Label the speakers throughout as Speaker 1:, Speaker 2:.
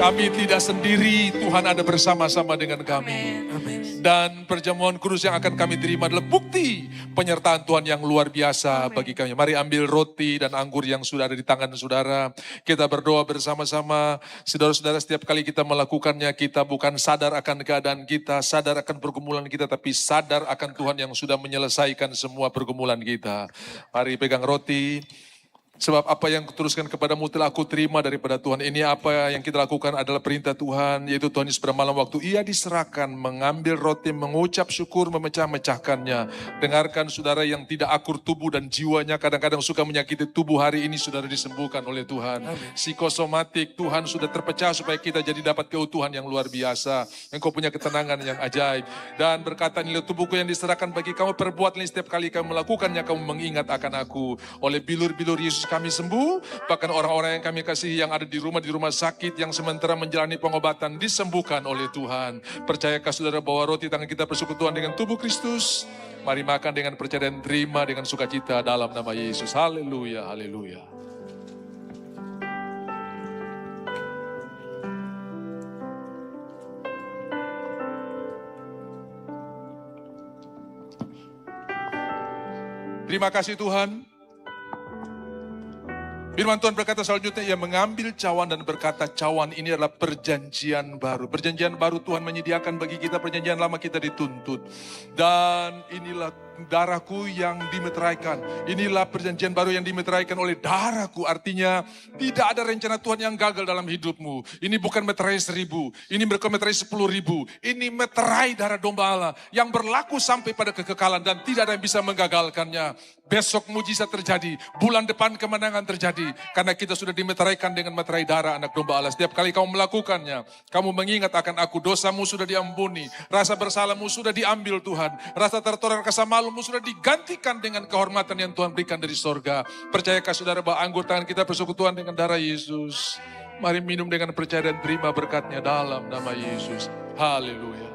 Speaker 1: Kami tidak sendiri, Tuhan ada bersama-sama dengan kami. Dan perjamuan kudus yang akan kami terima adalah bukti penyertaan Tuhan yang luar biasa bagi kami. Mari ambil roti dan anggur yang sudah ada di tangan saudara. Kita berdoa bersama-sama. Saudara-saudara, setiap kali kita melakukannya, kita bukan sadar akan keadaan kita, sadar akan pergumulan kita, tapi sadar akan Tuhan yang sudah menyelesaikan semua pergumulan kita. Mari pegang roti. Sebab apa yang kuteruskan kepadamu telah aku terima daripada Tuhan. Ini apa yang kita lakukan adalah perintah Tuhan. Yaitu Tuhan Yesus pada malam waktu ia diserahkan, mengambil roti, mengucap syukur, memecah-mecahkannya. Dengarkan saudara yang tidak akur tubuh dan jiwanya kadang-kadang suka menyakiti tubuh, hari ini saudara disembuhkan oleh Tuhan. Psikosomatik, Tuhan sudah terpecah supaya kita jadi dapat keutuhan yang luar biasa. Engkau punya ketenangan yang ajaib. Dan berkata, nilai tubuhku yang diserahkan bagi kamu, perbuatlah setiap kali kamu melakukannya, kamu mengingat akan aku. Oleh bilur-bilur Yesus kami sembuh, bahkan orang-orang yang kami kasihi yang ada di rumah sakit, yang sementara menjalani pengobatan, disembuhkan oleh Tuhan. Percayakah saudara bahwa roti tangan kita persekutuan dengan tubuh Kristus? Mari makan dengan percaya dan terima dengan sukacita dalam nama Yesus. Haleluya, haleluya. Terima kasih Tuhan. Firman Tuhan berkata selanjutnya, ia mengambil cawan dan berkata, cawan ini adalah perjanjian baru. Perjanjian baru Tuhan menyediakan bagi kita, perjanjian lama kita dituntut. Dan inilah darahku yang dimeteraikan. Inilah perjanjian baru yang dimeteraikan oleh darahku. Artinya tidak ada rencana Tuhan yang gagal dalam hidupmu. Ini bukan meterai 1000, ini bukan meterai 10.000. Ini meterai darah domba Allah yang berlaku sampai pada kekekalan dan tidak ada yang bisa menggagalkannya. Besok mujizat terjadi, bulan depan kemenangan terjadi. Karena kita sudah dimeteraikan dengan meterai darah anak domba Allah. Setiap kali kamu melakukannya, kamu mengingat akan aku, dosamu sudah diampuni. Rasa bersalahmu sudah diambil Tuhan. Rasa tertolak, rasa malumu sudah digantikan dengan kehormatan yang Tuhan berikan dari sorga. Percayakah saudara bahwa anggur tangan kita persekutuan dengan darah Yesus? Mari minum dengan percaya dan terima berkatnya dalam nama Yesus. Haleluya.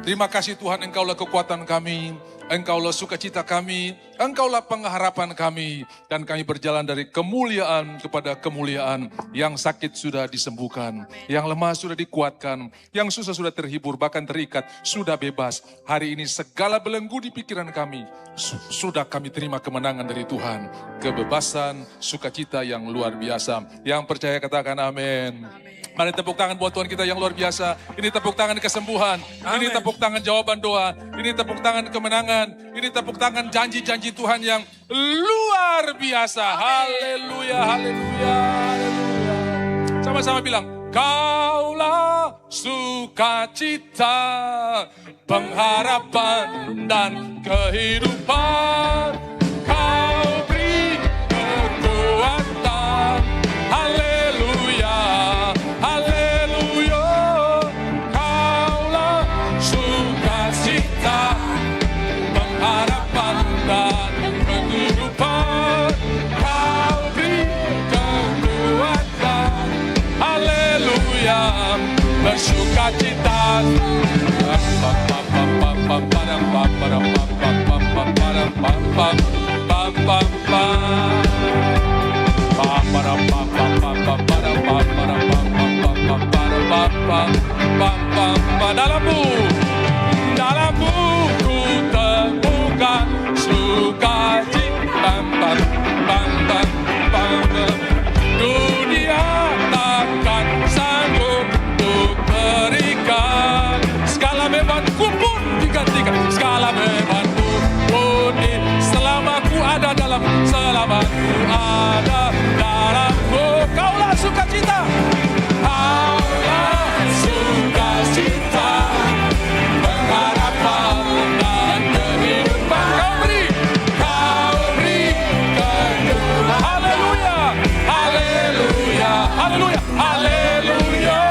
Speaker 1: Terima kasih Tuhan, Engkaulah kekuatan kami, Engkaulah sukacita kami, Engkaulah pengharapan kami. Dan kami berjalan dari kemuliaan kepada kemuliaan. Yang sakit sudah disembuhkan, yang lemah sudah dikuatkan, yang susah sudah terhibur, bahkan terikat, sudah bebas. Hari ini segala belenggu di pikiran kami, sudah kami terima kemenangan dari Tuhan. Kebebasan, sukacita yang luar biasa. Yang percaya katakan amin. Mari tepuk tangan buat Tuhan kita yang luar biasa. Ini tepuk tangan kesembuhan. Amen. Ini tepuk tangan jawaban doa. Ini tepuk tangan kemenangan. Ini tepuk tangan janji-janji Tuhan yang luar biasa. Haleluya, haleluya, haleluya. Sama-sama bilang, Kaulah sukacita, pengharapan dan kehidupan. Kau beri kekuatan. Haleluya. Haleluya, Kaulah sukacita, pengharapan dan kehidupan. Kau beri kekuatan. Haleluya, bersukacita. Dalammu ku temukan sukacita. Dunia takkan sanggup untuk berikan. Segala bebanku pun digantikan. Segala bebanku pun selama ku ada dalam, selama ku ada dalammu. Kaulah sukacita. Kaulah sukacita, pengharapan dan kehidupan. Kau beri kekuatan. Haleluya, haleluya, haleluya, haleluya.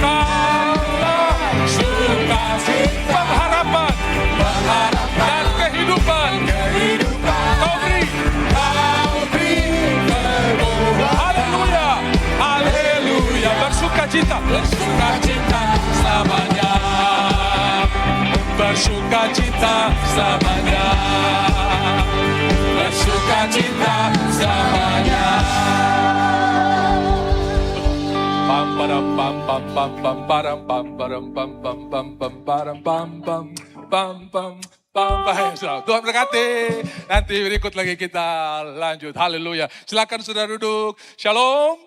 Speaker 1: Kaulah sukacita, pengharapan dan kehidupan. Kau beri kekuatan. Haleluya, haleluya. Bersukacita, bersukacita selamanya. Bersukacita selamanya. Bersukacita. sukacita selamanya. Pam param pam pam pam pam param pam param pam pam pam pam param pam pam pam pam pam. Tuhan berkati. Nanti berikut lagi kita lanjut. Haleluya. Silakan saudara duduk. Shalom.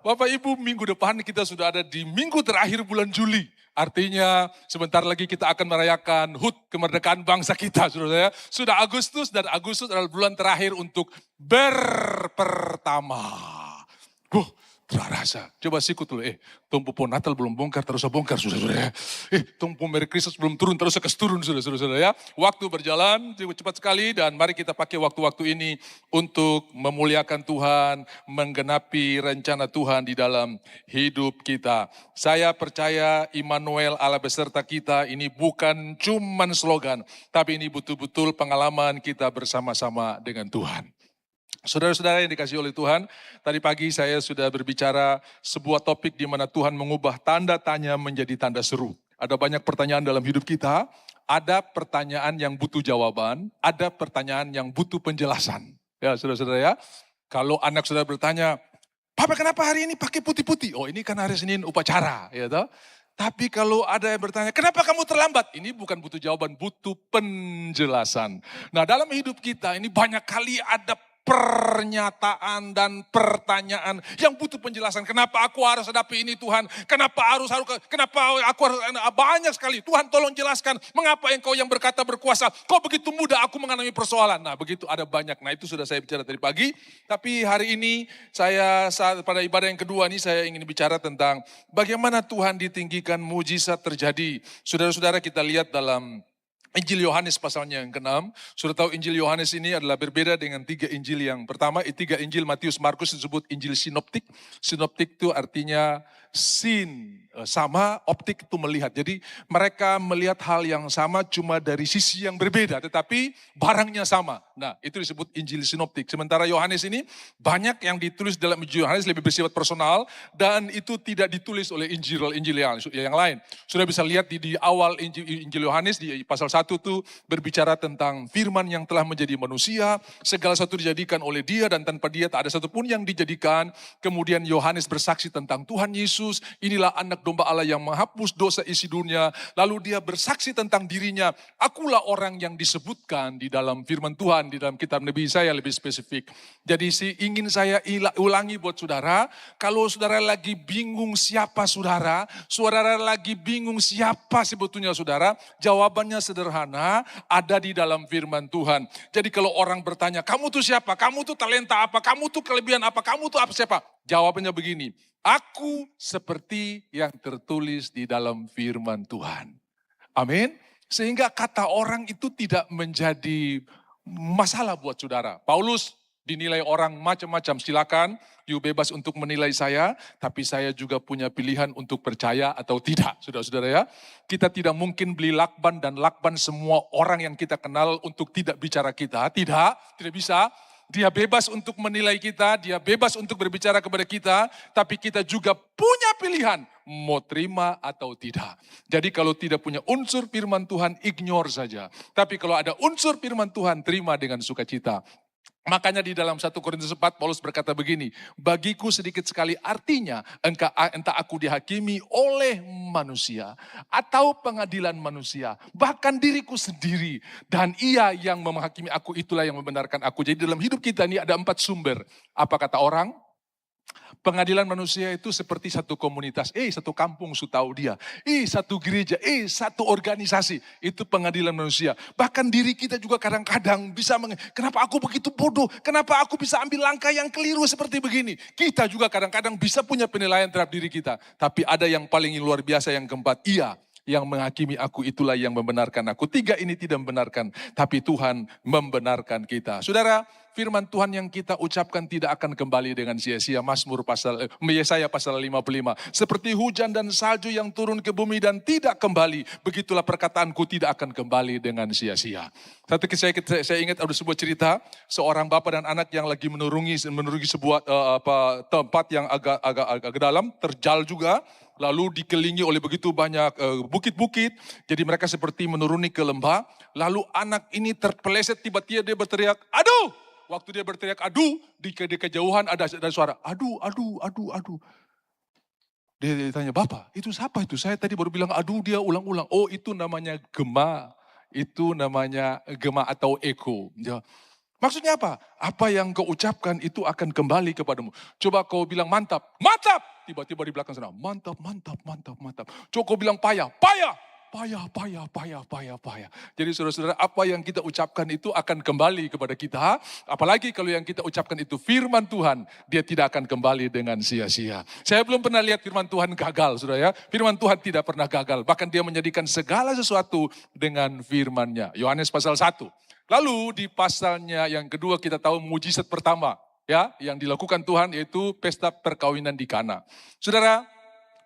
Speaker 1: Bapak Ibu, minggu depan kita sudah ada di minggu terakhir bulan Juli. Artinya sebentar lagi kita akan merayakan HUT kemerdekaan bangsa kita, saudara. Sudah Agustus dan Agustus adalah bulan terakhir untuk berpertama. Terasa. Coba sikut dulu. Tumpu pohon Natal belum bongkar, terus bongkar, saudara. Tumpu Merry Christmas belum turun, terus turun, saudara. Ya. Waktu berjalan cepat sekali dan mari kita pakai waktu-waktu ini untuk memuliakan Tuhan, menggenapi rencana Tuhan di dalam hidup kita. Saya percaya Immanuel Allah beserta kita ini bukan cuman slogan, tapi ini betul-betul pengalaman kita bersama-sama dengan Tuhan. Saudara-saudara yang dikasihi oleh Tuhan, tadi pagi saya sudah berbicara sebuah topik di mana Tuhan mengubah tanda tanya menjadi tanda seru. Ada banyak pertanyaan dalam hidup kita, ada pertanyaan yang butuh jawaban, ada pertanyaan yang butuh penjelasan. Ya saudara-saudara ya, kalau anak saudara bertanya, Papa kenapa hari ini pakai putih-putih? Oh ini kan hari Senin upacara, ya toh. Tapi kalau ada yang bertanya, kenapa kamu terlambat? Ini bukan butuh jawaban, butuh penjelasan. Nah dalam hidup kita ini banyak kali ada pernyataan dan pertanyaan yang butuh penjelasan. Kenapa aku harus hadapi ini Tuhan? Kenapa aku harus banyak sekali. Tuhan tolong jelaskan mengapa engkau yang berkata berkuasa. Kok begitu mudah aku mengalami persoalan. Nah begitu ada banyak. Nah itu sudah saya bicara tadi pagi. Tapi hari ini pada ibadah yang kedua ini saya ingin bicara tentang bagaimana Tuhan ditinggikan, mujizat terjadi. Saudara-saudara kita lihat dalam Injil Yohanes pasalnya yang ke-6. Sudah tahu Injil Yohanes ini adalah berbeda dengan 3 Injil yang pertama. 3 Injil Matius, Markus disebut Injil sinoptik. Sinoptik itu artinya sama, optik itu melihat. Jadi mereka melihat hal yang sama cuma dari sisi yang berbeda. Tetapi barangnya sama. Nah itu disebut Injil sinoptik. Sementara Yohanes ini banyak yang ditulis dalam Injil Yohanes lebih bersifat personal. Dan itu tidak ditulis oleh Injil yang lain. Sudah bisa lihat di awal Injil Yohanes di pasal 1 itu berbicara tentang firman yang telah menjadi manusia. Segala sesuatu dijadikan oleh dia dan tanpa dia tak ada satupun yang dijadikan. Kemudian Yohanes bersaksi tentang Tuhan Yesus. Inilah anak domba Allah yang menghapus dosa isi dunia. Lalu dia bersaksi tentang dirinya. Akulah orang yang disebutkan di dalam firman Tuhan. Di dalam kitab Nabi saya lebih spesifik. Jadi ingin saya ulangi buat saudara. Kalau saudara lagi bingung siapa saudara lagi bingung siapa sebetulnya saudara. Jawabannya sederhana, ada di dalam firman Tuhan. Jadi kalau orang bertanya, kamu tuh siapa? Kamu tuh talenta apa? Kamu tuh kelebihan apa? Kamu tuh siapa? Jawabannya begini. Aku seperti yang tertulis di dalam firman Tuhan. Amin. Sehingga kata orang itu tidak menjadi masalah buat saudara. Paulus dinilai orang macam-macam. Silakan, you bebas untuk menilai saya. Tapi saya juga punya pilihan untuk percaya atau tidak. Saudara-saudara ya. Kita tidak mungkin beli lakban dan lakban semua orang yang kita kenal untuk tidak bicara kita. Tidak bisa. Dia bebas untuk menilai kita, dia bebas untuk berbicara kepada kita, tapi kita juga punya pilihan mau terima atau tidak. Jadi kalau tidak punya unsur firman Tuhan, ignore saja. Tapi kalau ada unsur firman Tuhan, terima dengan sukacita. Makanya di dalam 1 Korintus 4 Paulus berkata begini, bagiku sedikit sekali artinya entah aku dihakimi oleh manusia atau pengadilan manusia, bahkan diriku sendiri dan ia yang menghakimi aku itulah yang membenarkan aku. Jadi dalam hidup kita ini ada 4 sumber. Apa kata orang? Pengadilan manusia itu seperti satu komunitas, satu kampung su tahu dia, satu gereja, satu organisasi, itu pengadilan manusia. Bahkan diri kita juga kadang-kadang bisa, kenapa aku begitu bodoh, kenapa aku bisa ambil langkah yang keliru seperti begini. Kita juga kadang-kadang bisa punya penilaian terhadap diri kita. Tapi ada yang paling luar biasa yang keempat, ia yang menghakimi aku itulah yang membenarkan aku. 3 ini tidak membenarkan, tapi Tuhan membenarkan kita. Saudara, firman Tuhan yang kita ucapkan tidak akan kembali dengan sia-sia. Yesaya pasal 55. Seperti hujan dan salju yang turun ke bumi dan tidak kembali, begitulah perkataanku tidak akan kembali dengan sia-sia. Satu saya ingat ada sebuah cerita, seorang bapak dan anak yang lagi menurungi sebuah tempat yang agak dalam, terjal juga. Lalu dikelilingi oleh begitu banyak bukit-bukit. Jadi mereka seperti menuruni ke lembah. Lalu anak ini terpeleset, tiba-tiba dia berteriak, aduh, waktu dia berteriak adu, di kejauhan ada suara adu, adu, adu, adu. Dia tanya, Bapak, itu siapa itu? Saya tadi baru bilang aduh, dia ulang-ulang. Oh, itu namanya gema. Itu namanya gema atau eko. Maksudnya apa? Apa yang kau ucapkan itu akan kembali kepadamu. Coba kau bilang mantap, mantap. Tiba-tiba di belakang sana, mantap, mantap, mantap, mantap. Coba kau bilang payah, payah. Payah, payah, payah, payah, payah. Jadi saudara-saudara, apa yang kita ucapkan itu akan kembali kepada kita. Apalagi kalau yang kita ucapkan itu firman Tuhan, dia tidak akan kembali dengan sia-sia. Saya belum pernah lihat firman Tuhan gagal, saudara ya. Firman Tuhan tidak pernah gagal. Bahkan dia menjadikan segala sesuatu dengan firman-Nya. Yohanes pasal 1. Lalu di pasalnya yang kedua kita tahu mujizat pertama ya yang dilakukan Tuhan yaitu pesta perkawinan di Kana. Saudara,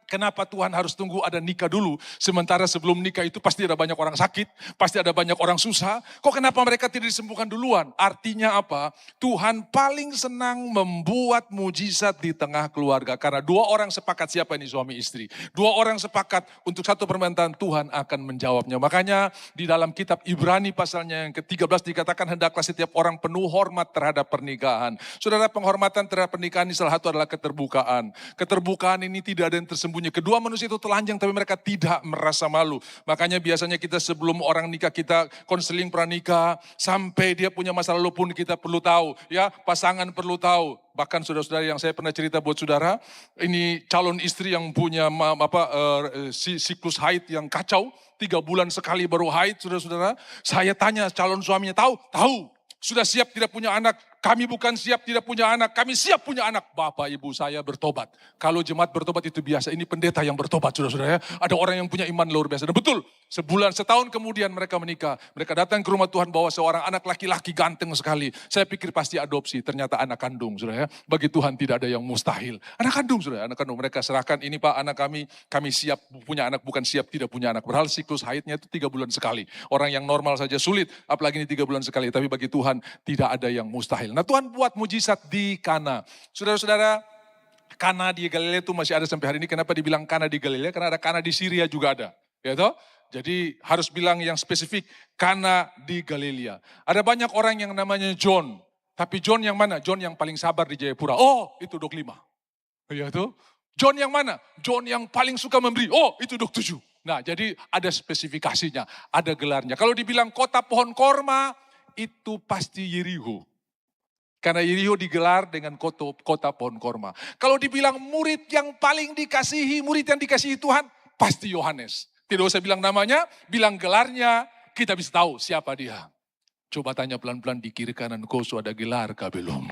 Speaker 1: kenapa Tuhan harus tunggu ada nikah dulu? Sementara sebelum nikah itu pasti ada banyak orang sakit, pasti ada banyak orang susah. Kok kenapa mereka tidak disembuhkan duluan? Artinya apa? Tuhan paling senang membuat mujizat di tengah keluarga. Karena dua orang sepakat siapa ini suami istri. Dua orang sepakat untuk satu permintaan Tuhan akan menjawabnya. Makanya di dalam kitab Ibrani pasalnya yang ke-13 dikatakan hendaklah setiap orang penuh hormat terhadap pernikahan. Saudara, penghormatan terhadap pernikahan ini salah satu adalah keterbukaan. Keterbukaan ini tidak ada yang tersembunyi. Kedua manusia itu telanjang tapi mereka tidak merasa malu. Makanya biasanya kita sebelum orang nikah kita konseling pranikah. Sampai dia punya masa lalu pun kita perlu tahu. Ya, pasangan perlu tahu. Bahkan saudara-saudara yang saya pernah cerita buat saudara. Ini calon istri yang punya siklus haid yang kacau. 3 bulan sekali baru haid saudara-saudara. Saya tanya calon suaminya tahu? Tahu. Sudah siap tidak punya anak. Kami bukan siap tidak punya anak, kami siap punya anak. Bapak ibu saya bertobat. Kalau jemaat bertobat itu biasa, ini pendeta yang bertobat saudara-saudara ya. Ada orang yang punya iman luar biasa. Dan betul, setahun kemudian mereka menikah. Mereka datang ke rumah Tuhan bawa seorang anak laki-laki ganteng sekali. Saya pikir pasti adopsi, ternyata anak kandung saudara ya. Bagi Tuhan tidak ada yang mustahil. Anak kandung saudara, anak kandung. Mereka serahkan, ini Pak anak kami siap punya anak, bukan siap tidak punya anak. Padahal siklus haidnya itu 3 bulan sekali. Orang yang normal saja sulit, apalagi ini 3 bulan sekali. Tapi bagi Tuhan tidak ada yang mustahil. Nah Tuhan buat mujizat di Kana. Saudara-saudara, Kana di Galilea itu masih ada sampai hari ini. Kenapa dibilang Kana di Galilea? Karena ada Kana di Syria juga ada. Ya toh? Jadi harus bilang yang spesifik, Kana di Galilea. Ada banyak orang yang namanya John. Tapi John yang mana? John yang paling sabar di Jayapura. Oh, itu Dok 5. Ya toh? John yang mana? John yang paling suka memberi. Oh, itu Dok 7. Nah, jadi ada spesifikasinya, ada gelarnya. Kalau dibilang kota pohon korma, itu pasti Yeriho. Karena Yeriho digelar dengan kota pohon korma. Kalau dibilang murid yang paling dikasihi, murid yang dikasihi Tuhan, pasti Yohanes. Tidak usah bilang namanya, bilang gelarnya, kita bisa tahu siapa dia. Coba tanya pelan-pelan di kiri kanan kau ada gelar kah belum?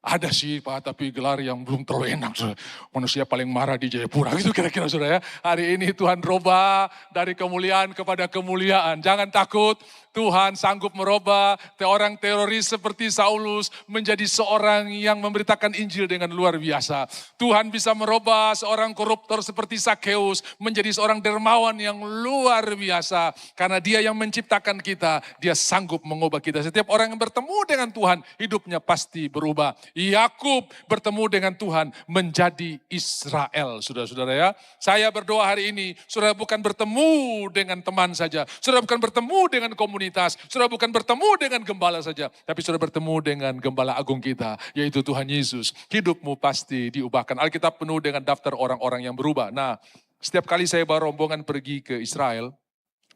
Speaker 1: Ada sih Pak, tapi gelar yang belum terlalu enak. Saudara. Manusia paling marah di Jayapura, gitu kira-kira saudara ya. Hari ini Tuhan robah dari kemuliaan kepada kemuliaan. Jangan takut, Tuhan sanggup merubah orang teroris seperti Saulus menjadi seorang yang memberitakan Injil dengan luar biasa. Tuhan bisa merubah seorang koruptor seperti Sakeus menjadi seorang dermawan yang luar biasa. Karena dia yang menciptakan kita, dia sanggup mengubah kita. Setiap orang yang bertemu dengan Tuhan, hidupnya pasti berubah. Yakub bertemu dengan Tuhan menjadi Israel, saudara-saudara ya. Saya berdoa hari ini, saudara bukan bertemu dengan teman saja, saudara bukan bertemu dengan komunitas, saudara bukan bertemu dengan gembala saja, tapi saudara bertemu dengan gembala agung kita, yaitu Tuhan Yesus. Hidupmu pasti diubahkan. Alkitab penuh dengan daftar orang-orang yang berubah. Nah, setiap kali saya bawa rombongan pergi ke Israel,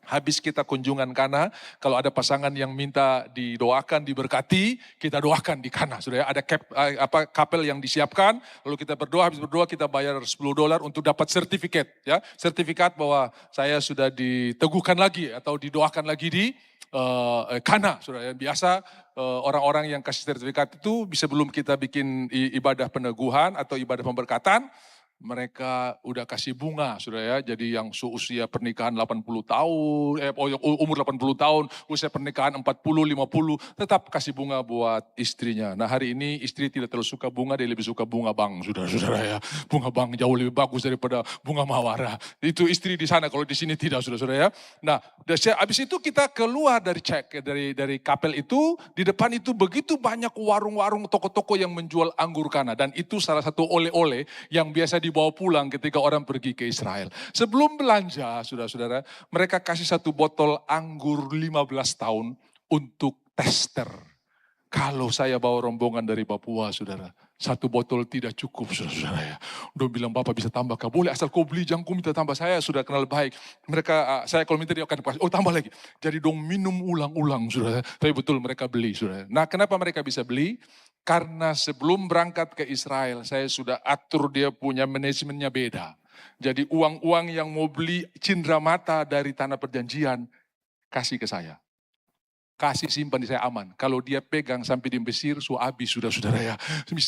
Speaker 1: habis kita kunjungan Kana, kalau ada pasangan yang minta didoakan, diberkati, kita doakan di Kana. Sudah ya, ada kapel yang disiapkan, lalu kita berdoa, habis berdoa kita bayar $10 untuk dapat sertifikat. Ya, sertifikat bahwa saya sudah diteguhkan lagi atau didoakan lagi di Kana. Sudah ya, biasa orang-orang yang kasih sertifikat itu bisa belum kita bikin ibadah peneguhan atau ibadah pemberkatan, mereka udah kasih bunga, sudah ya. Jadi yang seusia pernikahan 80 tahun, umur 80 tahun, usia pernikahan 40, 50, tetap kasih bunga buat istrinya. Nah hari ini istri tidak terlalu suka bunga, dia lebih suka bunga bang, saudara-saudara ya. Bunga bang jauh lebih bagus daripada bunga mawar. Itu istri di sana, kalau di sini tidak, saudara-saudara ya. Nah, habis itu kita keluar dari dari kapel itu, di depan itu begitu banyak warung-warung, toko-toko yang menjual anggur Kana. Dan itu salah satu oleh-oleh yang biasa dibawa pulang ketika orang pergi ke Israel. Sebelum belanja, saudara-saudara, mereka kasih 1 botol anggur 15 tahun untuk tester. Kalau saya bawa rombongan dari Papua, saudara, satu botol tidak cukup, saudara ya. Udah bilang, Bapak bisa tambah kah? Boleh, asal kau beli, jangan kau minta tambah. Saya sudah kenal baik. Mereka, saya kalau minta dia akan kasih, oh tambah lagi. Jadi dong minum ulang-ulang, saudara. Tapi betul mereka beli, saudara. Nah, kenapa mereka bisa beli? Karena sebelum berangkat ke Israel, saya sudah atur dia punya manajemennya beda. Jadi uang-uang yang mau beli cindera mata dari tanah perjanjian, kasih ke saya. Kasih simpan di saya aman. Kalau dia pegang sampai di Mesir, habis sudah saudara ya.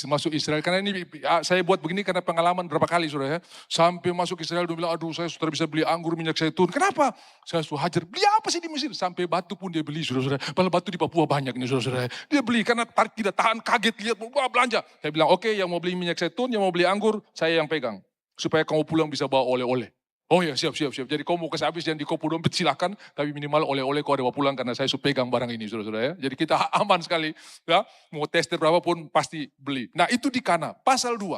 Speaker 1: Masuk Israel, karena ini saya buat begini karena pengalaman berapa kali saudara ya. Sampai masuk Israel, dia bilang, aduh saya sudah bisa beli anggur minyak zaitun. Kenapa? Saya suruh hajar, beli apa sih di Mesir? Sampai batu pun dia beli saudara-saudara. Padahal batu di Papua banyak nih saudara-saudara. Dia beli karena tidak tahan, kaget lihat, wah belanja. Saya bilang, oke, yang mau beli minyak zaitun, yang mau beli anggur, saya yang pegang. Supaya kamu pulang bisa bawa oleh-oleh. Oh ya siap. Jadi kau mau kasih habis yang di kopu dompet silakan, tapi minimal oleh-oleh kau ada bawa pulang karena saya sudah pegang barang ini saudara-saudara ya. Jadi kita aman sekali ya, mau tester berapapun pasti beli. Nah itu di Kana, pasal 2.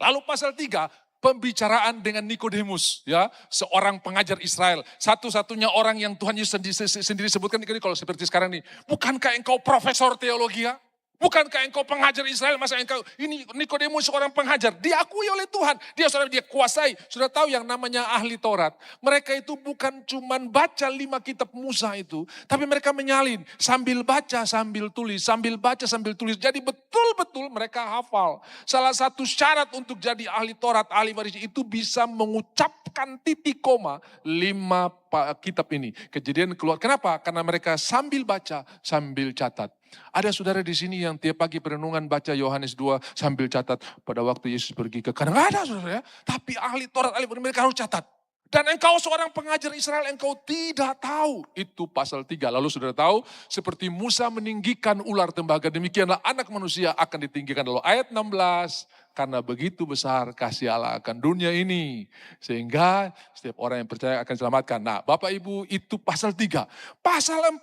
Speaker 1: Lalu pasal 3, pembicaraan dengan Nikodemus ya, seorang pengajar Israel. Satu-satunya orang yang Tuhan Yesus sendiri sebutkan ini kalau seperti sekarang nih. Bukankah engkau profesor teologi ya? Bukankah engkau pengajar Israel, masa engkau, ini Nikodemus seorang pengajar, diakui oleh Tuhan, dia kuasai, sudah tahu yang namanya ahli Taurat. Mereka itu bukan cuman baca 5 kitab Musa itu, tapi mereka menyalin, sambil baca, sambil tulis, sambil baca, sambil tulis. Jadi betul-betul mereka hafal. Salah satu syarat untuk jadi ahli Taurat, ahli waris itu bisa mengucapkan titik koma 5 kitab ini. Kejadian keluar, kenapa? Karena mereka sambil baca, sambil catat. Ada saudara di sini yang tiap pagi perenungan baca Yohanes 2 sambil catat pada waktu Yesus pergi ke Kana. Ada saudara ya, tapi ahli Taurat, ahli mereka harus catat. Dan engkau seorang pengajar Israel, engkau tidak tahu. Itu pasal 3. Lalu saudara tahu, seperti Musa meninggikan ular tembaga, demikianlah anak manusia akan ditinggikan. Lalu ayat 16, karena begitu besar kasih Allah akan dunia ini, sehingga setiap orang yang percaya akan diselamatkan. Nah Bapak Ibu, itu pasal 3. Pasal 4,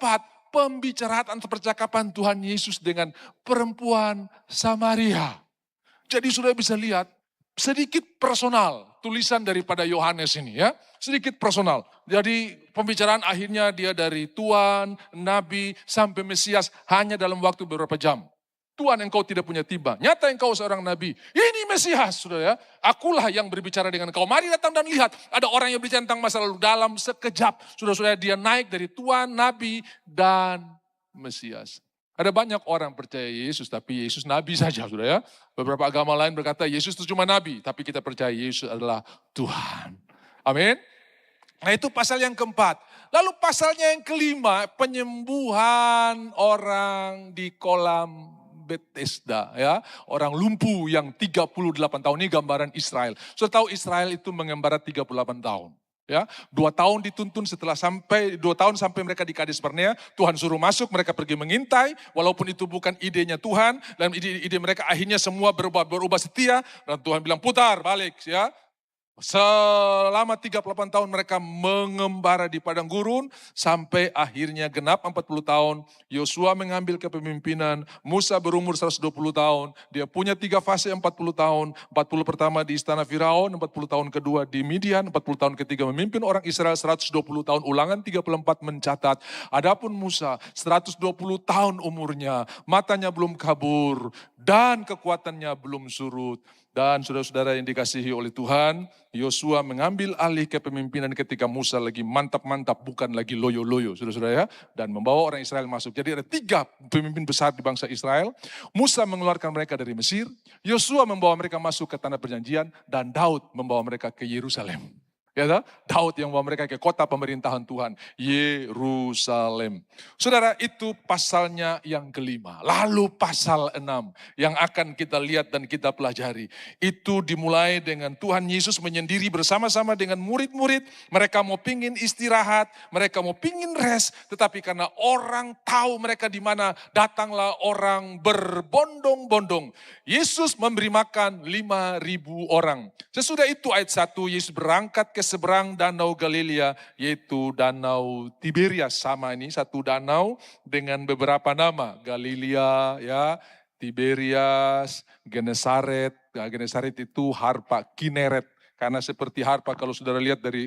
Speaker 1: pembicaraan atau percakapan Tuhan Yesus dengan perempuan Samaria. Jadi sudah bisa lihat sedikit personal tulisan daripada Yohanes ini ya. Sedikit personal. Jadi pembicaraan akhirnya dia dari Tuhan, Nabi sampai Mesias hanya dalam waktu beberapa jam. Tuhan engkau tidak punya tiba. Nyata engkau seorang nabi. Ini Mesias, saudara ya. Akulah yang berbicara dengan kau. Mari datang dan lihat. Ada orang yang berbicara tentang masa lalu dalam sekejap. Saudara-saudara, dia naik dari Tuhan, Nabi, dan Mesias. Ada banyak orang percaya Yesus, tapi Yesus nabi saja, saudara ya. Beberapa agama lain berkata Yesus itu cuma nabi, tapi kita percaya Yesus adalah Tuhan. Amin. Nah itu pasal yang keempat. Lalu pasalnya yang kelima, penyembuhan orang di kolam Bethesda ya, orang lumpuh yang 38 tahun, ini gambaran Israel. Sudah tahu Israel itu mengembara 38 tahun. Ya, 2 tahun dituntun setelah 2 tahun sampai mereka di Kades Barnea, Tuhan suruh masuk, mereka pergi mengintai, walaupun itu bukan idenya Tuhan, dalam ide mereka akhirnya semua berubah setia, dan Tuhan bilang putar balik ya. Selama 38 tahun mereka mengembara di padang gurun sampai akhirnya genap 40 tahun. Yosua mengambil kepemimpinan, Musa berumur 120 tahun. Dia punya 3 fase 40 tahun. 40 pertama di istana Firaun, 40 tahun kedua di Midian, 40 tahun ketiga memimpin orang Israel 120 tahun. Ulangan 34 mencatat. Adapun Musa 120 tahun umurnya, matanya belum kabur dan kekuatannya belum surut. Dan saudara-saudara yang dikasihi oleh Tuhan, Yosua mengambil alih kepemimpinan ketika Musa lagi mantap-mantap, bukan lagi loyo-loyo, saudara-saudara ya. Dan membawa orang Israel masuk. Jadi ada 3 pemimpin besar di bangsa Israel. Musa mengeluarkan mereka dari Mesir, Yosua membawa mereka masuk ke tanah perjanjian, dan Daud membawa mereka ke Yerusalem. Ya, Daud yang membawa mereka ke kota pemerintahan Tuhan, Yerusalem. Saudara, itu pasalnya yang kelima. Lalu pasal 6 yang akan kita lihat dan kita pelajari. Itu dimulai dengan Tuhan Yesus menyendiri bersama-sama dengan murid-murid. Mereka mau pingin istirahat, mereka mau pingin rest. Tetapi karena orang tahu mereka di mana, datanglah orang berbondong-bondong. Yesus memberi makan 5.000 orang. Sesudah itu ayat 1, Yesus berangkat ke seberang danau Galilea, yaitu danau Tiberias. Sama ini satu danau dengan beberapa nama. Galilea ya, Tiberias, Genesaret. Nah, Genesaret itu harpa, Kineret. Karena seperti harpa, kalau saudara lihat dari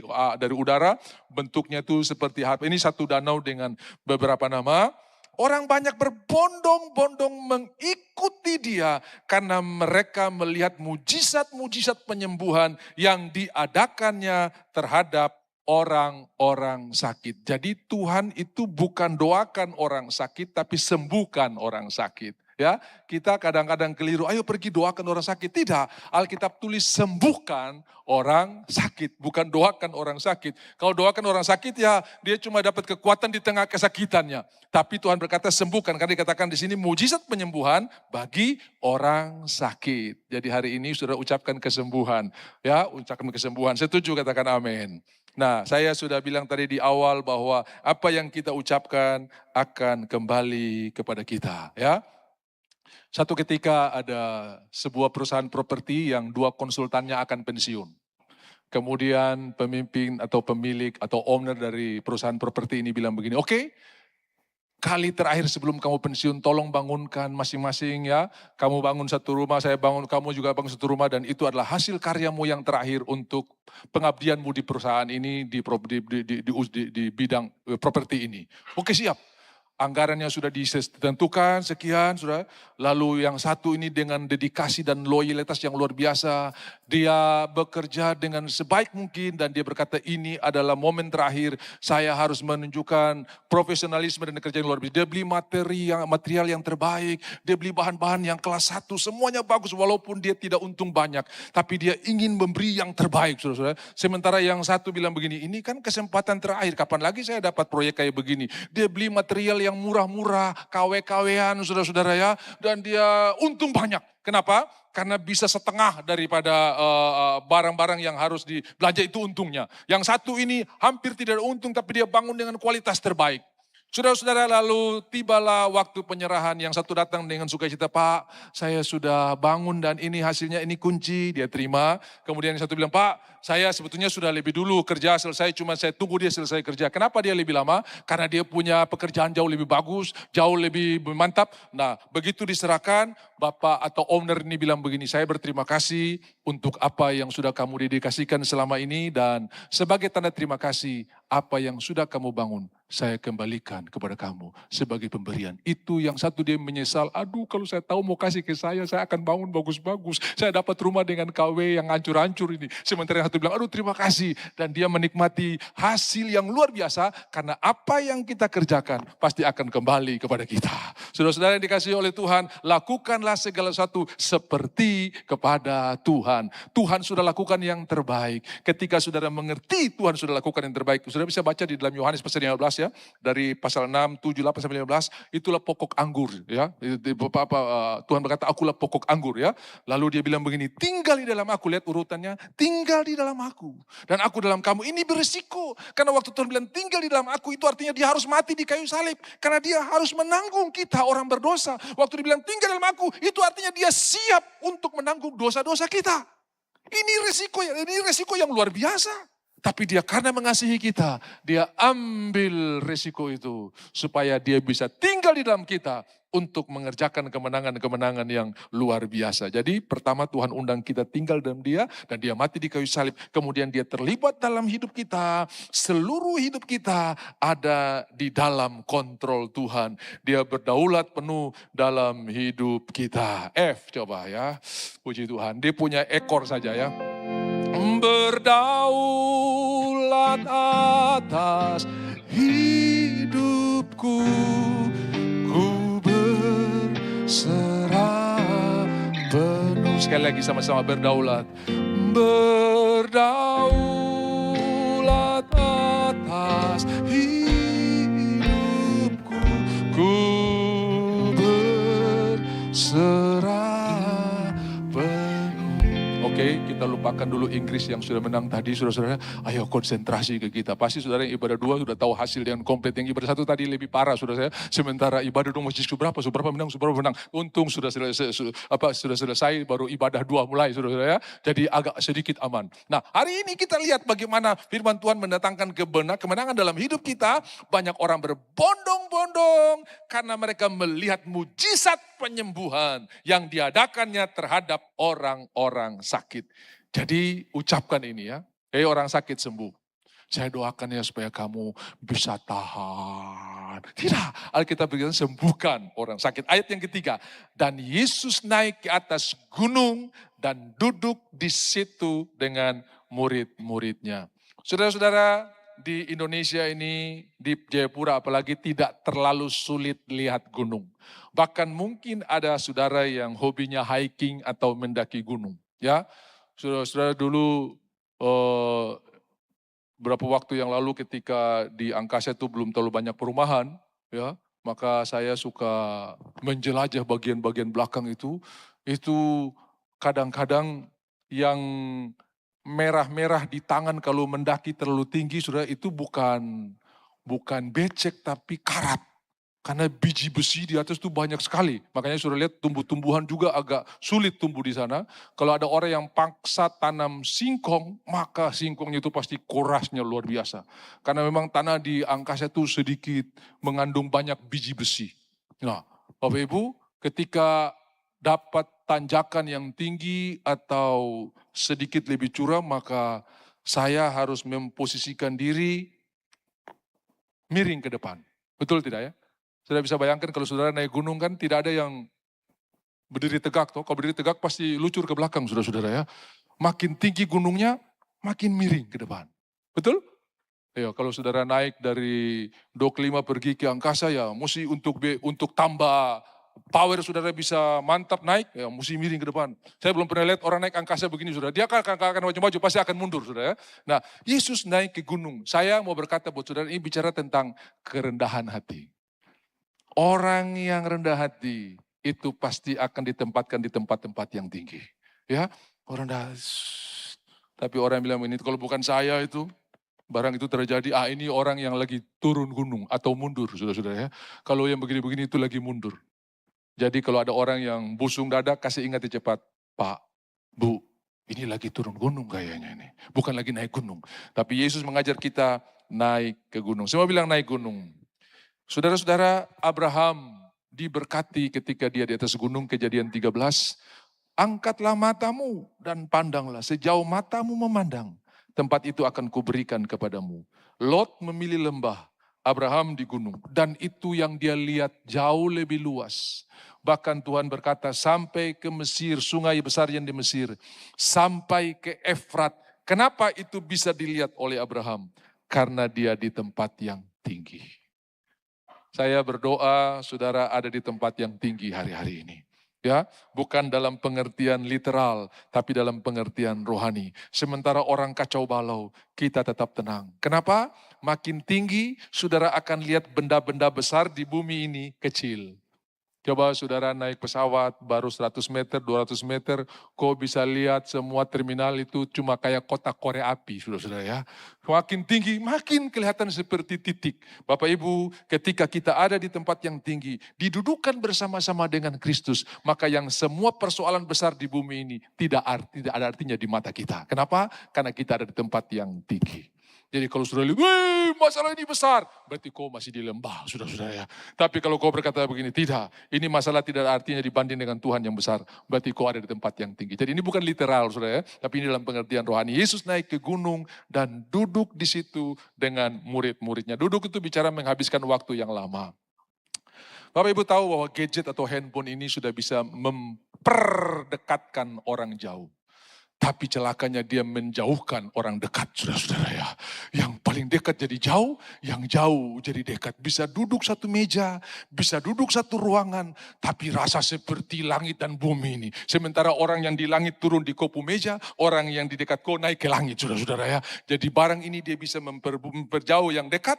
Speaker 1: udara, bentuknya itu seperti harpa. Ini satu danau dengan beberapa nama. Orang banyak berbondong-bondong mengikuti dia karena mereka melihat mujizat-mujizat penyembuhan yang diadakannya terhadap orang-orang sakit. Jadi Tuhan itu bukan doakan orang sakit, tapi sembuhkan orang sakit. Ya, kita kadang-kadang keliru, ayo pergi doakan orang sakit. Tidak, Alkitab tulis sembuhkan orang sakit, bukan doakan orang sakit. Kalau doakan orang sakit ya dia cuma dapat kekuatan di tengah kesakitannya. Tapi Tuhan berkata sembuhkan, karena dikatakan di sini mujizat penyembuhan bagi orang sakit. Jadi hari ini sudah ucapkan kesembuhan, ya ucapkan kesembuhan. Setuju, katakan amin. Nah, saya sudah bilang tadi di awal bahwa apa yang kita ucapkan akan kembali kepada kita, ya. Satu ketika ada sebuah perusahaan properti yang 2 konsultannya akan pensiun. Kemudian pemimpin atau pemilik atau owner dari perusahaan properti ini bilang begini, oke, kali terakhir sebelum kamu pensiun tolong bangunkan masing-masing ya. Kamu bangun satu rumah, saya bangun, kamu juga bangun satu rumah, dan itu adalah hasil karyamu yang terakhir untuk pengabdianmu di perusahaan ini, di bidang properti ini. Oke, siap. Anggarannya sudah ditentukan sekian, sudah. Lalu yang satu ini dengan dedikasi dan loyalitas yang luar biasa, dia bekerja dengan sebaik mungkin dan dia berkata ini adalah momen terakhir saya harus menunjukkan profesionalisme dan kerja yang luar biasa. Dia beli material yang terbaik, dia beli bahan-bahan yang kelas 1, semuanya bagus walaupun dia tidak untung banyak, tapi dia ingin memberi yang terbaik, saudara-saudara. Sementara yang satu bilang begini, ini kan kesempatan terakhir, kapan lagi saya dapat proyek kayak begini. Dia beli material yang murah-murah, KW-KW-an saudara-saudara ya, dan dia untung banyak. Kenapa? Karena bisa setengah daripada barang-barang yang harus dibelanja itu untungnya. Yang satu ini hampir tidak ada untung, tapi dia bangun dengan kualitas terbaik. Saudara-saudara, lalu tibalah waktu penyerahan. Yang satu datang dengan sukacita, Pak, saya sudah bangun dan ini hasilnya, ini kunci, dia terima. Kemudian yang satu bilang, Pak, saya sebetulnya sudah lebih dulu kerja selesai, cuma saya tunggu dia selesai kerja. Kenapa dia lebih lama? Karena dia punya pekerjaan jauh lebih bagus, jauh lebih mantap. Nah, begitu diserahkan, Bapak atau owner ini bilang begini, saya berterima kasih untuk apa yang sudah kamu dedikasikan selama ini, dan sebagai tanda terima kasih, apa yang sudah kamu bangun, saya kembalikan kepada kamu sebagai pemberian. Itu yang satu dia menyesal, aduh kalau saya tahu mau kasih ke saya akan bangun bagus-bagus. Saya dapat rumah dengan KW yang hancur-hancur ini. Sementara yang satu bilang, aduh terima kasih. Dan dia menikmati hasil yang luar biasa, karena apa yang kita kerjakan pasti akan kembali kepada kita. Saudara-saudara yang dikasihi oleh Tuhan, lakukanlah segala sesuatu seperti kepada Tuhan. Tuhan sudah lakukan yang terbaik. Ketika saudara mengerti Tuhan sudah lakukan yang terbaik, saudara bisa baca di dalam Yohanes pasal 15 ya, dari pasal 6, 7, 8 sampai 15, itulah pokok anggur ya. Tuhan berkata, akulah pokok anggur ya. Lalu dia bilang begini, tinggal di dalam aku, lihat urutannya, tinggal di dalam aku dan aku dalam kamu. Ini beresiko, karena waktu Tuhan bilang tinggal di dalam aku, itu artinya dia harus mati di kayu salib, karena dia harus menanggung kita orang berdosa. Waktu dia bilang tinggal dalam aku, itu artinya dia siap untuk menanggung dosa-dosa kita. Ini resiko yang luar biasa. Tapi dia karena mengasihi kita, dia ambil resiko itu supaya dia bisa tinggal di dalam kita untuk mengerjakan kemenangan-kemenangan yang luar biasa. Jadi pertama Tuhan undang kita tinggal dalam dia, dan dia mati di kayu salib. Kemudian dia terlibat dalam hidup kita, seluruh hidup kita ada di dalam kontrol Tuhan. Dia berdaulat penuh dalam hidup kita. F coba ya, puji Tuhan. Dia punya ekor saja ya. Berdaulat atas hidupku, ku berserah penuh. Sekali lagi sama-sama berdaulat. Berdaulat atas hidupku, ku berserah. Oke, kita lupakan dulu Inggris yang sudah menang tadi, saudara-saudara. Ayo konsentrasi ke kita. Pasti saudara yang ibadah 2 sudah tahu hasil yang komplit. Yang ibadah 1 tadi lebih parah, saudara saya. Sementara ibadah 2 masih seberapa menang. Untung sudah selesai, baru ibadah 2 mulai, saudara ya. Jadi agak sedikit aman. Nah, hari ini kita lihat bagaimana firman Tuhan mendatangkan kemenangan dalam hidup kita. Banyak orang berbondong-bondong karena mereka melihat mujizat penyembuhan yang diadakannya terhadap orang-orang sakit. Jadi ucapkan ini ya, orang sakit sembuh. saya doakan ya supaya kamu bisa tahan. Tidak, Alkitab berkata sembuhkan orang sakit. Ayat yang ketiga, dan Yesus naik ke atas gunung dan duduk di situ dengan murid-muridnya. Saudara-saudara, di Indonesia ini, di Jayapura apalagi tidak terlalu sulit lihat gunung. Bahkan mungkin ada saudara yang hobinya hiking atau mendaki gunung. Ya, saudara-saudara dulu berapa waktu yang lalu ketika di angkasa itu belum terlalu banyak perumahan, ya, maka saya suka menjelajah bagian-bagian belakang itu kadang-kadang yang merah-merah di tangan kalau mendaki terlalu tinggi, saudara, itu bukan becek tapi karat. Karena biji besi di atas itu banyak sekali. Makanya sudah lihat tumbuh-tumbuhan juga agak sulit tumbuh di sana. Kalau ada orang yang paksa tanam singkong, maka singkongnya itu pasti kurasnya luar biasa. Karena memang tanah di angkasa itu sedikit mengandung banyak biji besi. Nah, Bapak Ibu, ketika dapat tanjakan yang tinggi atau sedikit lebih curam, maka saya harus memposisikan diri miring ke depan. Betul tidak ya? Saudara bisa bayangkan kalau saudara naik gunung kan tidak ada yang berdiri tegak. Toh. Kalau berdiri tegak pasti lucur ke belakang saudara-saudara ya. Makin tinggi gunungnya, makin miring ke depan. Betul? Ya, kalau saudara naik dari Dok 5 pergi ke angkasa ya, mesti untuk tambah power saudara bisa mantap naik, ya mesti miring ke depan. Saya belum pernah lihat orang naik angkasa begini saudara. Dia akan maju-maju, pasti akan mundur saudara. Nah, Yesus naik ke gunung. Saya mau berkata buat saudara, ini bicara tentang kerendahan hati. Orang yang rendah hati itu pasti akan ditempatkan di tempat-tempat yang tinggi. Ya, orang rendah. Tapi orang bilang ini kalau bukan saya itu, barang itu terjadi, ini orang yang lagi turun gunung atau mundur, saudara-saudara ya. Kalau yang begini-begini itu lagi mundur. Jadi kalau ada orang yang busung dada, kasih ingat cepat, Pak, Bu, ini lagi turun gunung kayaknya ini. Bukan lagi naik gunung. Tapi Yesus mengajar kita naik ke gunung. Semua bilang naik gunung. Saudara-saudara, Abraham diberkati ketika dia di atas gunung, Kejadian 13. Angkatlah matamu dan pandanglah sejauh matamu memandang. Tempat itu akan kuberikan kepadamu. Lot memilih lembah, Abraham di gunung. Dan itu yang dia lihat jauh lebih luas. Bahkan Tuhan berkata sampai ke Mesir, sungai besar yang di Mesir. Sampai ke Efrat. Kenapa itu bisa dilihat oleh Abraham? Karena dia di tempat yang tinggi. Saya berdoa saudara ada di tempat yang tinggi hari-hari ini. Ya, bukan dalam pengertian literal, tapi dalam pengertian rohani. Sementara orang kacau balau, kita tetap tenang. Kenapa? Makin tinggi, saudara akan lihat benda-benda besar di bumi ini kecil. Coba saudara naik pesawat baru 100 meter, 200 meter, kok bisa lihat semua terminal itu cuma kayak kotak korek api, saudara-saudara ya. Makin tinggi, makin kelihatan seperti titik. Bapak Ibu, ketika kita ada di tempat yang tinggi, didudukan bersama-sama dengan Kristus, maka yang semua persoalan besar di bumi ini tidak ada artinya di mata kita. Kenapa? Karena kita ada di tempat yang tinggi. Jadi kalau sudah lihat, masalah ini besar, berarti kau masih di lembah, saudara-saudara ya. Tapi kalau kau berkata begini, tidak, ini masalah tidak ada artinya dibanding dengan Tuhan yang besar, berarti kau ada di tempat yang tinggi. Jadi ini bukan literal, saudara ya, tapi ini dalam pengertian rohani. Yesus naik ke gunung dan duduk di situ dengan murid-muridnya. Duduk itu bicara menghabiskan waktu yang lama. Bapak Ibu tahu bahwa gadget atau handphone ini sudah bisa memperdekatkan orang jauh. Tapi celakanya dia menjauhkan orang dekat, saudara-saudara ya. Yang paling dekat jadi jauh, yang jauh jadi dekat. Bisa duduk satu meja, bisa duduk satu ruangan, tapi rasa seperti langit dan bumi ini. Sementara orang yang di langit turun di kopu meja, orang yang di dekat kau naik ke langit, saudara-saudara ya. Jadi barang ini dia bisa memperjauh yang dekat,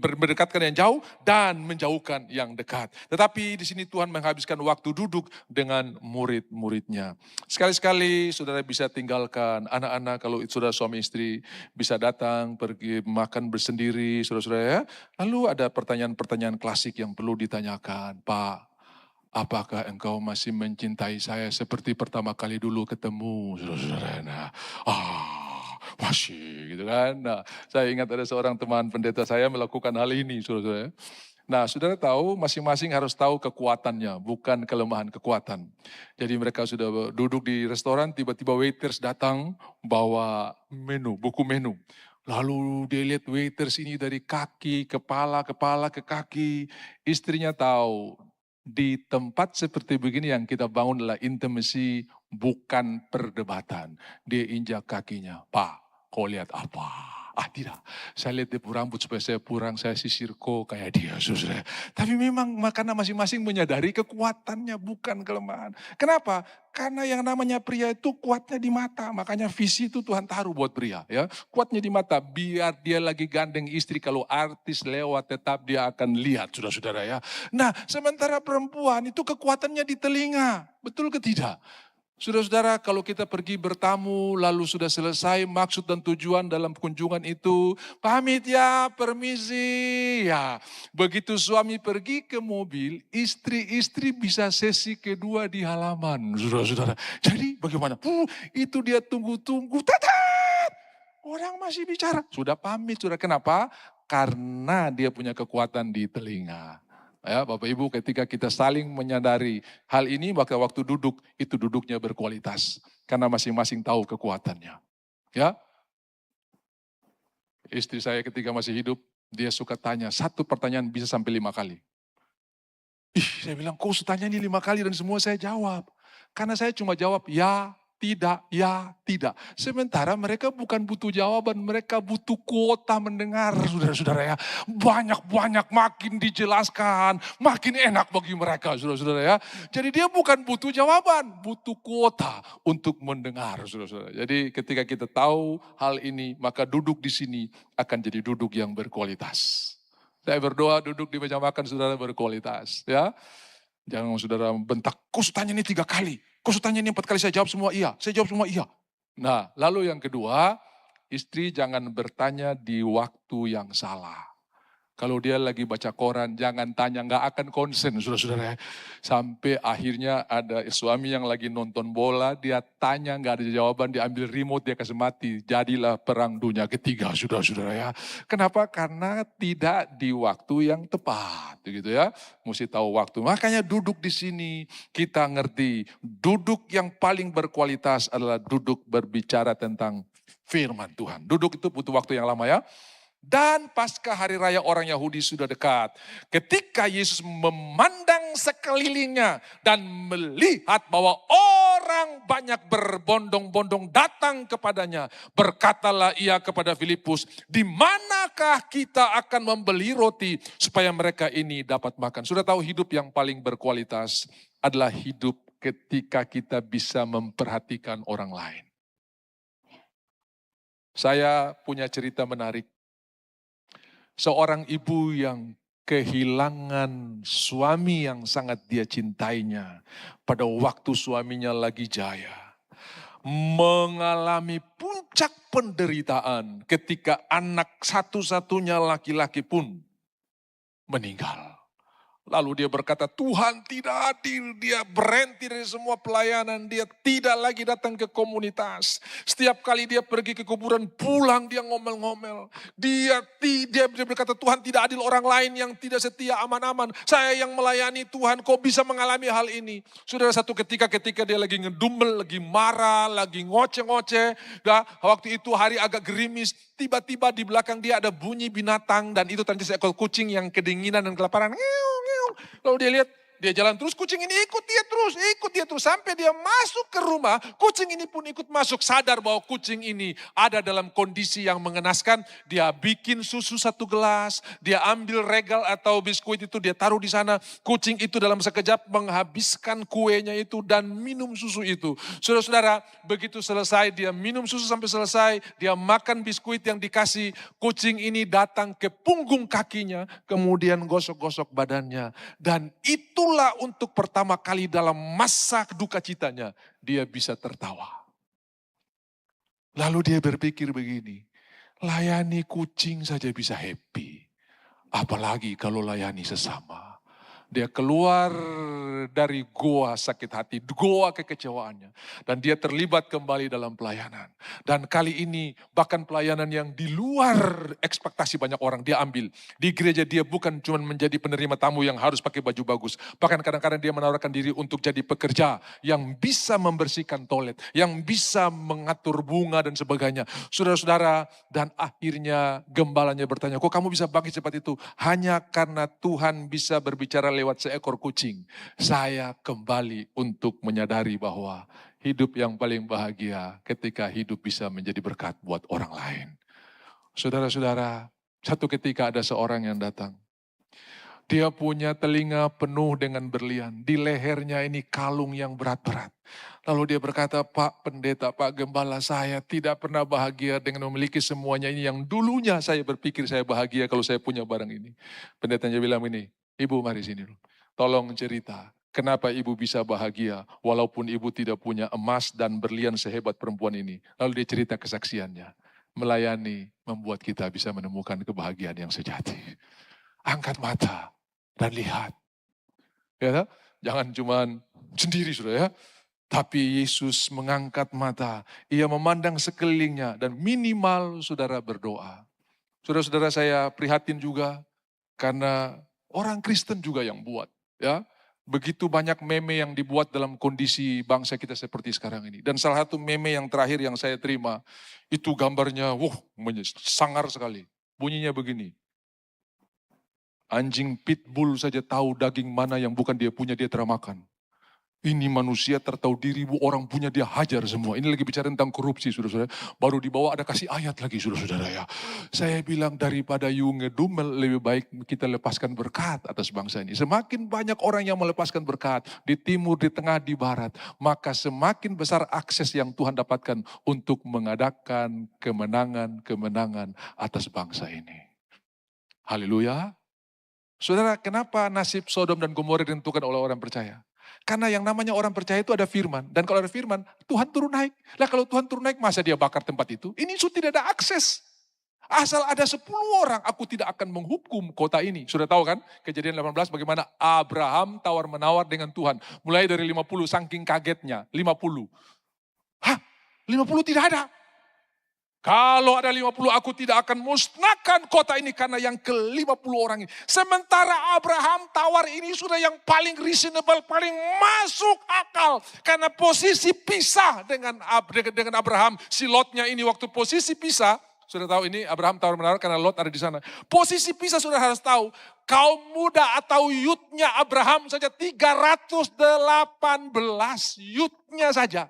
Speaker 1: mendekatkan yang jauh, dan menjauhkan yang dekat. Tetapi di sini Tuhan menghabiskan waktu duduk dengan murid-muridnya. Sekali-sekali saudara bisa tinggalkan anak-anak kalau saudara suami istri bisa datang pergi makan bersendiri saudara-saudara ya. Lalu ada pertanyaan-pertanyaan klasik yang perlu ditanyakan. Pak, apakah engkau masih mencintai saya seperti pertama kali dulu ketemu saudara-saudara? Nah, masih gitu kan. Nah, saya ingat ada seorang teman pendeta saya melakukan hal ini saudara-saudara. Nah, saudara tahu masing-masing harus tahu kekuatannya, bukan kelemahan kekuatan. Jadi mereka sudah duduk di restoran, tiba-tiba waiters datang bawa menu, buku menu. Lalu dia lihat waiters ini dari kaki, kepala ke kaki. Istrinya tahu di tempat seperti begini yang kita bangun adalah intimacy, bukan perdebatan. Dia injak kakinya. Pak, kau lihat apa? Ah tidak, saya lihat dia rambut supaya saya purang, saya sisir kok kayak dia. Saudara. Tapi memang karena masing-masing menyadari kekuatannya bukan kelemahan. Kenapa? Karena yang namanya pria itu kuatnya di mata. Makanya visi itu Tuhan taruh buat pria. Ya, kuatnya di mata. Biar dia lagi gandeng istri, kalau artis lewat tetap dia akan lihat, saudara-saudara ya. Nah, sementara perempuan itu kekuatannya di telinga. Betul ke tidak? Saudara-saudara, kalau kita pergi bertamu, lalu sudah selesai maksud dan tujuan dalam kunjungan itu, pamit ya, permisi ya. Begitu suami pergi ke mobil, istri bisa sesi kedua di halaman, saudara-saudara. Jadi bagaimana? Itu dia tunggu-tunggu, tatat! Orang masih bicara, sudah pamit, sudah kenapa? Karena dia punya kekuatan di telinga. Ya, Bapak Ibu, ketika kita saling menyadari hal ini, maka waktu duduk itu duduknya berkualitas karena masing-masing tahu kekuatannya. Ya, istri saya ketika masih hidup, dia suka tanya satu pertanyaan bisa sampai 5 kali. Saya bilang, kok tanya ini 5 kali dan semua saya jawab. Karena saya cuma jawab ya, tidak, ya, tidak. Sementara mereka bukan butuh jawaban, mereka butuh kuota mendengar, saudara-saudara ya. Banyak-banyak makin dijelaskan, makin enak bagi mereka, saudara-saudara ya. Jadi dia bukan butuh jawaban, butuh kuota untuk mendengar, saudara-saudara. Jadi ketika kita tahu hal ini, maka duduk di sini akan jadi duduk yang berkualitas. Saya berdoa duduk di meja makan saudara berkualitas, ya. Jangan saudara bentak, kok tanya ini 3 kali, kok tanya ini 4 kali, saya jawab semua iya, saya jawab semua iya. Nah, lalu yang kedua, istri jangan bertanya di waktu yang salah. Kalau dia lagi baca koran, jangan tanya, nggak akan konsen, saudara-saudara. Sampai akhirnya ada suami yang lagi nonton bola, dia tanya, nggak ada jawaban, dia ambil remote, dia kasih mati. Jadilah perang dunia ketiga, saudara-saudara ya. Kenapa? Karena tidak di waktu yang tepat, gitu ya. Mesti tahu waktu. Makanya duduk di sini, kita ngerti. Duduk yang paling berkualitas adalah duduk berbicara tentang firman Tuhan. Duduk itu butuh waktu yang lama ya. Dan pasca hari raya orang Yahudi sudah dekat. Ketika Yesus memandang sekelilingnya dan melihat bahwa orang banyak berbondong-bondong datang kepadanya. Berkatalah ia kepada Filipus, di manakah kita akan membeli roti supaya mereka ini dapat makan. Sudah tahu hidup yang paling berkualitas adalah hidup ketika kita bisa memperhatikan orang lain. Saya punya cerita menarik. Seorang ibu yang kehilangan suami yang sangat dia cintainya pada waktu suaminya lagi jaya. Mengalami puncak penderitaan ketika anak satu-satunya laki-laki pun meninggal. Lalu dia berkata, Tuhan tidak adil, dia berhenti dari semua pelayanan, dia tidak lagi datang ke komunitas. Setiap kali dia pergi ke kuburan, pulang dia ngomel-ngomel. Dia berkata, Tuhan tidak adil, orang lain yang tidak setia aman-aman. Saya yang melayani Tuhan, kok bisa mengalami hal ini? Saudara, satu ketika dia lagi ngedumel, lagi marah, lagi ngoceh-ngoceh. Waktu itu hari agak gerimis, tiba-tiba di belakang dia ada bunyi binatang dan itu ternyata seekor kucing yang kedinginan dan kelaparan. Lalu dia lihat, dia jalan terus, kucing ini ikut dia terus. Sampai dia masuk ke rumah, kucing ini pun ikut masuk. Sadar bahwa kucing ini ada dalam kondisi yang mengenaskan. Dia bikin susu 1 gelas, dia ambil regal atau biskuit itu, dia taruh di sana. Kucing itu dalam sekejap menghabiskan kuenya itu dan minum susu itu. Saudara-saudara, begitu selesai, dia minum susu sampai selesai, dia makan biskuit yang dikasih. Kucing ini datang ke punggung kakinya, kemudian gosok-gosok badannya. Dan itulah untuk pertama kali dalam masa duka citanya, dia bisa tertawa. Lalu dia berpikir begini, layani kucing saja bisa happy. Apalagi kalau layani sesama. Dia keluar dari goa sakit hati, goa kekecewaannya. Dan dia terlibat kembali dalam pelayanan. Dan kali ini bahkan pelayanan yang di luar ekspektasi banyak orang dia ambil. Di gereja dia bukan cuma menjadi penerima tamu yang harus pakai baju bagus. Bahkan kadang-kadang dia menawarkan diri untuk jadi pekerja yang bisa membersihkan toilet, yang bisa mengatur bunga dan sebagainya. Saudara-saudara, dan akhirnya gembalanya bertanya, kok kamu bisa bangkit cepat itu? Hanya karena Tuhan bisa berbicara lewat seekor kucing. Saya kembali untuk menyadari bahwa hidup yang paling bahagia ketika hidup bisa menjadi berkat buat orang lain. Saudara-saudara, satu ketika ada seorang yang datang. Dia punya telinga penuh dengan berlian. Di lehernya ini kalung yang berat-berat. Lalu dia berkata, Pak Pendeta, Pak Gembala, saya tidak pernah bahagia dengan memiliki semuanya ini. Yang dulunya saya berpikir saya bahagia kalau saya punya barang ini. Pendetanya bilang ini, Ibu mari sini dulu. Tolong cerita, kenapa ibu bisa bahagia walaupun ibu tidak punya emas dan berlian sehebat perempuan ini. Lalu dia cerita kesaksiannya. Melayani membuat kita bisa menemukan kebahagiaan yang sejati. Angkat mata dan lihat. Ya, jangan cuma sendiri sudah ya. Tapi Yesus mengangkat mata. Ia memandang sekelilingnya dan minimal saudara berdoa. Saudara-saudara saya prihatin juga karena orang Kristen juga yang buat. Ya, begitu banyak meme yang dibuat dalam kondisi bangsa kita seperti sekarang ini. Dan salah satu meme yang terakhir yang saya terima, itu gambarnya, sangar sekali. Bunyinya begini. Anjing pitbull saja tahu daging mana yang bukan dia punya, dia teramakan. Ini manusia tertahu diri, orang punya dia hajar semua. Ini lagi bicara tentang korupsi, saudara-saudara. Baru di bawah ada kasih ayat lagi, saudara-saudara ya. Saya bilang daripada you ngedumel, lebih baik kita lepaskan berkat atas bangsa ini. Semakin banyak orang yang melepaskan berkat, di timur, di tengah, di barat. Maka semakin besar akses yang Tuhan dapatkan untuk mengadakan kemenangan-kemenangan atas bangsa ini. Haleluya. Saudara, kenapa nasib Sodom dan Gomora ditentukan oleh orang percaya? Karena yang namanya orang percaya itu ada firman. Dan kalau ada firman, Tuhan turun naik. Lah kalau Tuhan turun naik, masa dia bakar tempat itu? Ini tidak ada akses. Asal ada 10 orang, aku tidak akan menghukum kota ini. Sudah tahu kan, Kejadian 18 bagaimana Abraham tawar-menawar dengan Tuhan. Mulai dari 50, saking kagetnya, 50. Hah? 50 tidak ada. Kalau ada 50, aku tidak akan musnahkan kota ini karena yang ke-50 orang ini. Sementara Abraham tawar ini sudah yang paling reasonable, paling masuk akal. Karena posisi pisah dengan Abraham, si Lotnya ini waktu posisi pisah, sudah tahu ini Abraham tawar-menawar karena Lot ada di sana. Posisi pisah sudah harus tahu, kaum muda atau youthnya Abraham saja 318 youthnya saja.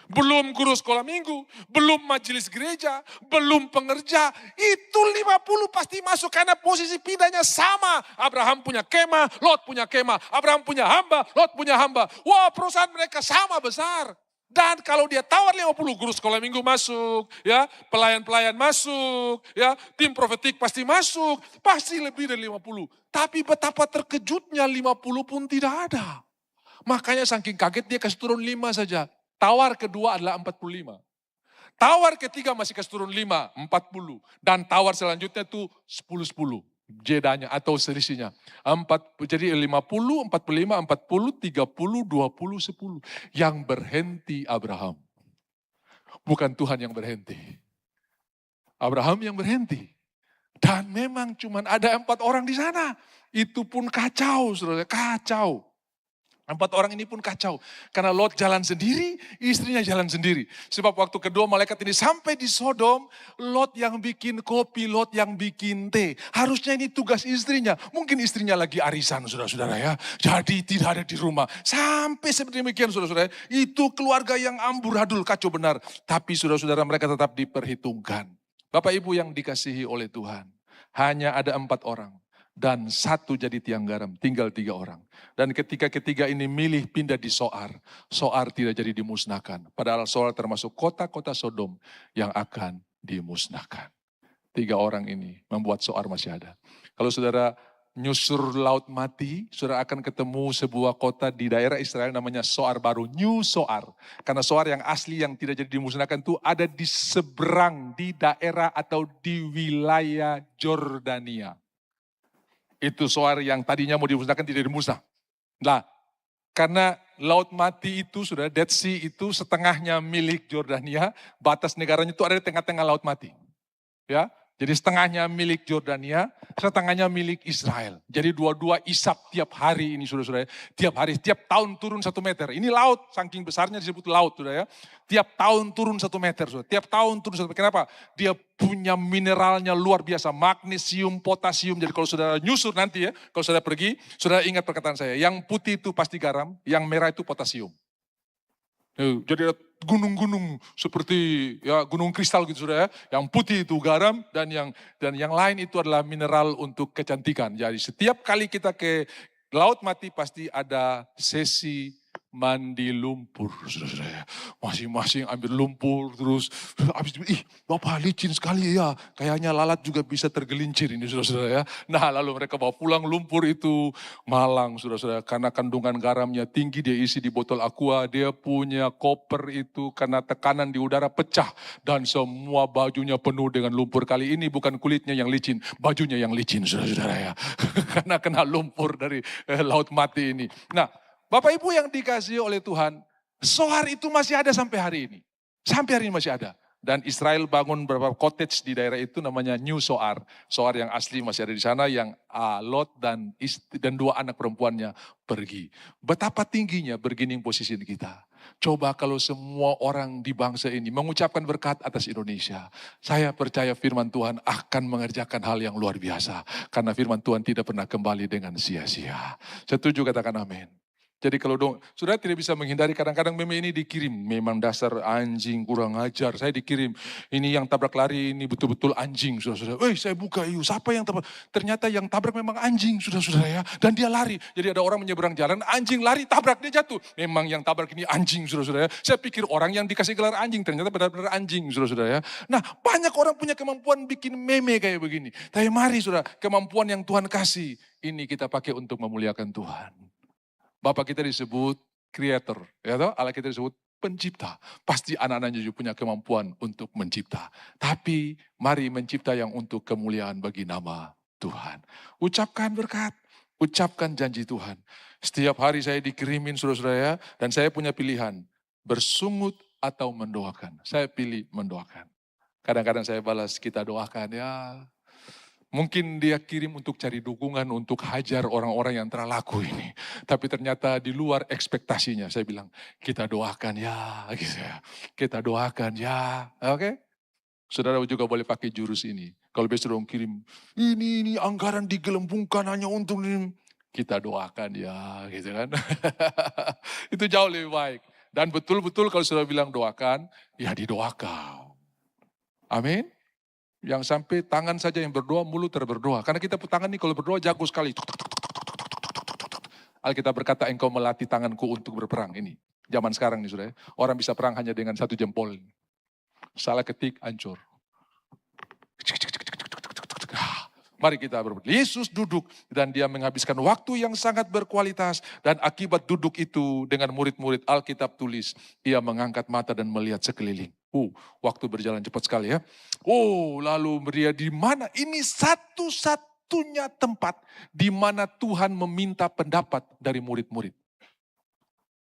Speaker 1: Belum guru sekolah minggu, belum majelis gereja, belum pengerja. Itu 50 pasti masuk karena posisi pindahnya sama. Abraham punya kemah, Lot punya kemah. Abraham punya hamba, Lot punya hamba. Wah, perusahaan mereka sama besar. Dan kalau dia tawar 50, guru sekolah minggu masuk, ya, pelayan-pelayan masuk, ya, tim profetik pasti masuk, pasti lebih dari 50. Tapi betapa terkejutnya 50 pun tidak ada. Makanya saking kaget dia kasih turun 5 saja. Tawar kedua adalah 45. Tawar ketiga masih kasih turun 5, 40. Dan tawar selanjutnya itu 10-10. Jedanya atau selisihnya. Jadi 50, 45, 40, 30, 20, 10. Yang berhenti Abraham. Bukan Tuhan yang berhenti. Abraham yang berhenti. Dan memang cuma ada 4 orang di sana. Itu pun kacau, saudara, kacau. 4 orang ini pun kacau. Karena Lot jalan sendiri, istrinya jalan sendiri. Sebab waktu kedua malaikat ini sampai di Sodom, Lot yang bikin kopi, Lot yang bikin teh. Harusnya ini tugas istrinya. Mungkin istrinya lagi arisan, saudara-saudara ya. Jadi tidak ada di rumah. Sampai seperti demikian, saudara-saudara. Itu keluarga yang amburadul, kacau benar. Tapi saudara-saudara mereka tetap diperhitungkan. Bapak Ibu yang dikasihi oleh Tuhan. Hanya ada 4 orang. Dan 1 jadi tiang garam, tinggal 3 orang. Dan ketika ketiga ini milih pindah di Soar, Soar tidak jadi dimusnahkan. Padahal Soar termasuk kota-kota Sodom yang akan dimusnahkan. 3 orang ini membuat Soar masih ada. Kalau saudara nyusur laut mati, saudara akan ketemu sebuah kota di daerah Israel namanya Soar baru, New Soar. Karena Soar yang asli yang tidak jadi dimusnahkan itu ada di seberang, di daerah atau di wilayah Jordania. Itu soar yang tadinya mau dimusnahkan tidak dimusnah. Nah, karena Laut Mati itu, sudah Dead Sea itu setengahnya milik Jordania, batas negaranya itu ada di tengah-tengah Laut Mati. Ya, jadi setengahnya milik Jordania, setengahnya milik Israel. Jadi dua-dua isap tiap hari ini saudara-saudara. Tiap hari, tiap tahun turun 1 meter. Ini laut, saking besarnya disebut laut saudara ya. Tiap tahun turun 1 meter saudara. Tiap tahun turun 1 meter. Kenapa? Dia punya mineralnya luar biasa. Magnesium, potasium. Jadi kalau saudara nyusur nanti ya, kalau saudara pergi, saudara ingat perkataan saya. Yang putih itu pasti garam, yang merah itu potasium. Jadi ada gunung-gunung seperti ya gunung kristal gitu sudah ya. Yang putih itu garam dan yang lain itu adalah mineral untuk kecantikan. Jadi setiap kali kita ke Laut Mati pasti ada sesi mandi lumpur, saudara-saudara. Masing-masing ambil lumpur terus habis itu, Bapak licin sekali ya. Kayaknya lalat juga bisa tergelincir ini saudara-saudara ya. Nah lalu mereka bawa pulang lumpur itu malang saudara-saudara. Karena kandungan garamnya tinggi, dia isi di botol aqua. Dia punya koper itu karena tekanan di udara pecah. Dan semua bajunya penuh dengan lumpur. Kali ini bukan kulitnya yang licin, bajunya yang licin saudara-saudara ya. Karena kena lumpur dari Laut Mati ini. Nah, Bapak Ibu yang dikasihi oleh Tuhan, soar itu masih ada sampai hari ini. Sampai hari ini masih ada. Dan Israel bangun beberapa cottage di daerah itu namanya New Soar. Soar yang asli masih ada di sana, yang Lot dan 2 anak perempuannya pergi. Betapa tingginya bergening posisi kita. Coba kalau semua orang di bangsa ini mengucapkan berkat atas Indonesia. Saya percaya firman Tuhan akan mengerjakan hal yang luar biasa. Karena firman Tuhan tidak pernah kembali dengan sia-sia. Setuju, katakan amin. Jadi kalau saudara tidak bisa menghindari, kadang-kadang meme ini dikirim. Memang dasar anjing, kurang ajar. Saya dikirim, ini yang tabrak lari, ini betul-betul anjing. Saudara-saudara, saya buka, siapa yang tabrak? Ternyata yang tabrak memang anjing, saudara-saudara ya. Dan dia lari. Jadi ada orang menyeberang jalan, anjing lari, tabrak, dia jatuh. Memang yang tabrak ini anjing, saudara-saudara ya. Saya pikir orang yang dikasih gelar anjing, ternyata benar-benar anjing, saudara-saudara ya. Nah, banyak orang punya kemampuan bikin meme kayak begini. Tapi mari saudara, kemampuan yang Tuhan kasih, ini kita pakai untuk memuliakan Tuhan. Bapak kita disebut creator, ya toh? Allah kita disebut pencipta. Pasti anak-anaknya juga punya kemampuan untuk mencipta. Tapi mari mencipta yang untuk kemuliaan bagi nama Tuhan. Ucapkan berkat, ucapkan janji Tuhan. Setiap hari saya dikirimin saudara-saudara ya, dan saya punya pilihan, bersungut atau mendoakan. Saya pilih mendoakan. Kadang-kadang saya balas, kita doakan ya. Mungkin dia kirim untuk cari dukungan, untuk hajar orang-orang yang terlaku ini. Tapi ternyata di luar ekspektasinya. Saya bilang, kita doakan ya. Gitu ya. Kita doakan ya. Oke? Saudara juga boleh pakai jurus ini. Kalau besok dong kirim, ini anggaran digelembungkan hanya untuk ini. Kita doakan ya. Gitu kan. Itu jauh lebih baik. Dan betul-betul kalau saudara bilang doakan, ya didoakan. Amin. Yang sampai tangan saja yang berdoa, mulut berdoa. Karena kita tangan ini kalau berdoa jago sekali. Alkitab berkata, engkau melatih tanganku untuk berperang ini. Zaman sekarang nih saudara. Orang bisa perang hanya dengan 1 jempol. Salah ketik, hancur. Mari kita berdoa. Yesus duduk dan dia menghabiskan waktu yang sangat berkualitas. Dan akibat duduk itu dengan murid-murid, Alkitab tulis, ia mengangkat mata dan melihat sekeliling. Waktu berjalan cepat sekali ya. Lalu dia di mana? Ini satu-satunya tempat di mana Tuhan meminta pendapat dari murid-murid.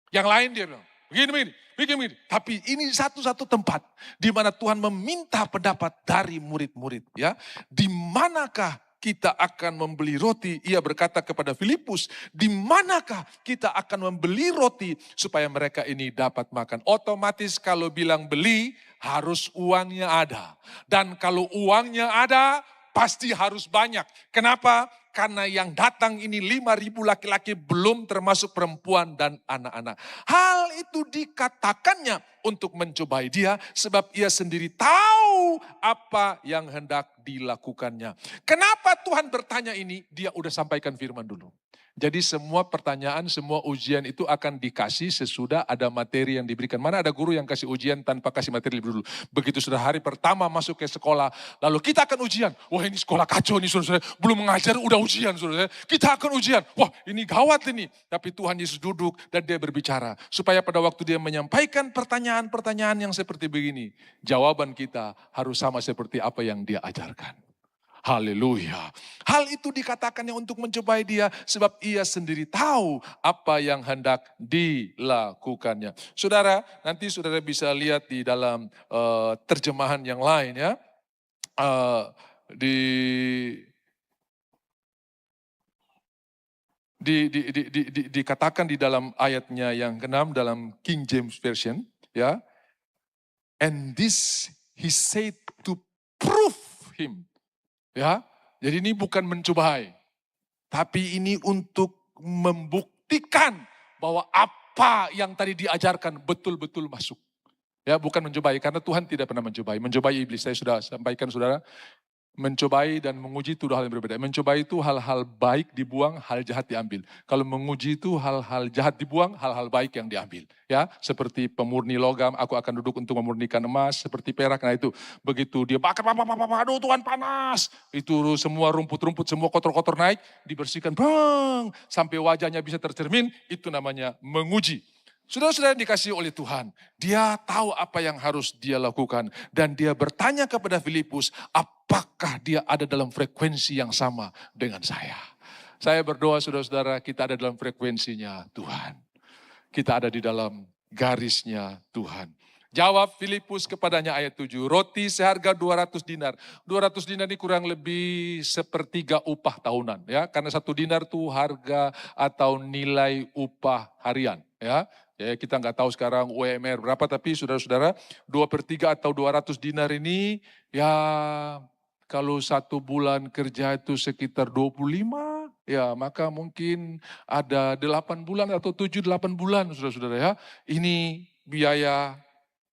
Speaker 1: Yang lain dia bilang, begini. Tapi ini satu-satu tempat di mana Tuhan meminta pendapat dari murid-murid ya. Di manakah kita akan membeli roti? Ia berkata kepada Filipus, di manakah kita akan membeli roti supaya mereka ini dapat makan? Otomatis kalau bilang beli, harus uangnya ada. Dan kalau uangnya ada, pasti harus banyak. Kenapa? Karena yang datang ini 5.000 laki-laki, belum termasuk perempuan dan anak-anak. Hal itu dikatakannya untuk mencobai dia, sebab ia sendiri tahu apa yang hendak dilakukannya. Kenapa Tuhan bertanya ini? Dia udah sampaikan firman dulu. Jadi semua pertanyaan, semua ujian itu akan dikasih sesudah ada materi yang diberikan. Mana ada guru yang kasih ujian tanpa kasih materi dulu. Begitu sudah hari pertama masuk ke sekolah, lalu kita akan ujian. Wah ini sekolah kacau nih saudara, belum mengajar udah ujian saudara. Kita akan ujian, wah ini gawat ini. Tapi Tuhan Yesus duduk dan dia berbicara. Supaya pada waktu dia menyampaikan pertanyaan-pertanyaan yang seperti begini, jawaban kita harus sama seperti apa yang dia ajarkan. Haleluya. Hal itu dikatakannya untuk mencobai dia sebab ia sendiri tahu apa yang hendak dilakukannya. Saudara, nanti saudara bisa lihat di dalam terjemahan yang lain ya. Dikatakan di dalam ayatnya yang ke-6 dalam King James Version ya. And this he said to prove him. Ya, jadi ini bukan mencobai, tapi ini untuk membuktikan bahwa apa yang tadi diajarkan betul-betul masuk. Ya, bukan mencobai, karena Tuhan tidak pernah mencobai. Mencobai iblis, saya sudah sampaikan saudara. Mencobai dan menguji itu dua hal yang berbeda. Mencobai itu hal-hal baik dibuang, hal jahat diambil. Kalau menguji itu hal-hal jahat dibuang, hal-hal baik yang diambil. Ya, seperti pemurni logam, aku akan duduk untuk memurnikan emas, seperti perak. Nah itu, begitu dia bakar, aduh Tuhan panas. Itu semua rumput-rumput, semua kotor-kotor naik, dibersihkan, bang, sampai wajahnya bisa tercermin, itu namanya menguji. Saudara-saudara yang dikasihi oleh Tuhan, dia tahu apa yang harus dia lakukan. Dan dia bertanya kepada Filipus, apakah dia ada dalam frekuensi yang sama dengan saya? Saya berdoa saudara-saudara, kita ada dalam frekuensinya Tuhan. Kita ada di dalam garisnya Tuhan. Jawab Filipus kepadanya ayat 7, roti seharga 200 dinar. 200 dinar ini kurang lebih sepertiga upah tahunan. Ya, karena 1 dinar itu harga atau nilai upah harian. Ya, kita nggak tahu sekarang UMR berapa, tapi saudara-saudara 2/3 atau 200 dinar ini ya kalau 1 bulan kerja itu sekitar 25, ya maka mungkin ada 8 bulan atau 7-8 bulan saudara-saudara ya. Ini biaya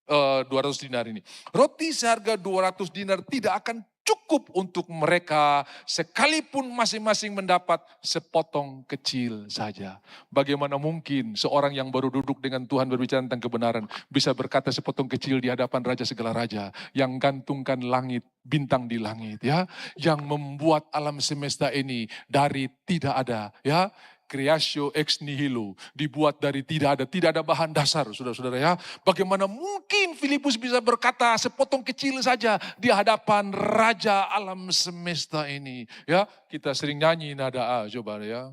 Speaker 1: 200 dinar ini. Roti seharga 200 dinar tidak akan cukup untuk mereka sekalipun masing-masing mendapat sepotong kecil saja. Bagaimana mungkin seorang yang baru duduk dengan Tuhan berbicara tentang kebenaran bisa berkata sepotong kecil di hadapan Raja segala raja yang gantungkan langit, bintang di langit ya, yang membuat alam semesta ini dari tidak ada ya. Creatio ex nihilo, dibuat dari tidak ada bahan dasar, saudara-saudara ya. Bagaimana mungkin Filipus bisa berkata sepotong kecil saja di hadapan Raja alam semesta ini. Ya, kita sering nyanyi nada A, coba ya.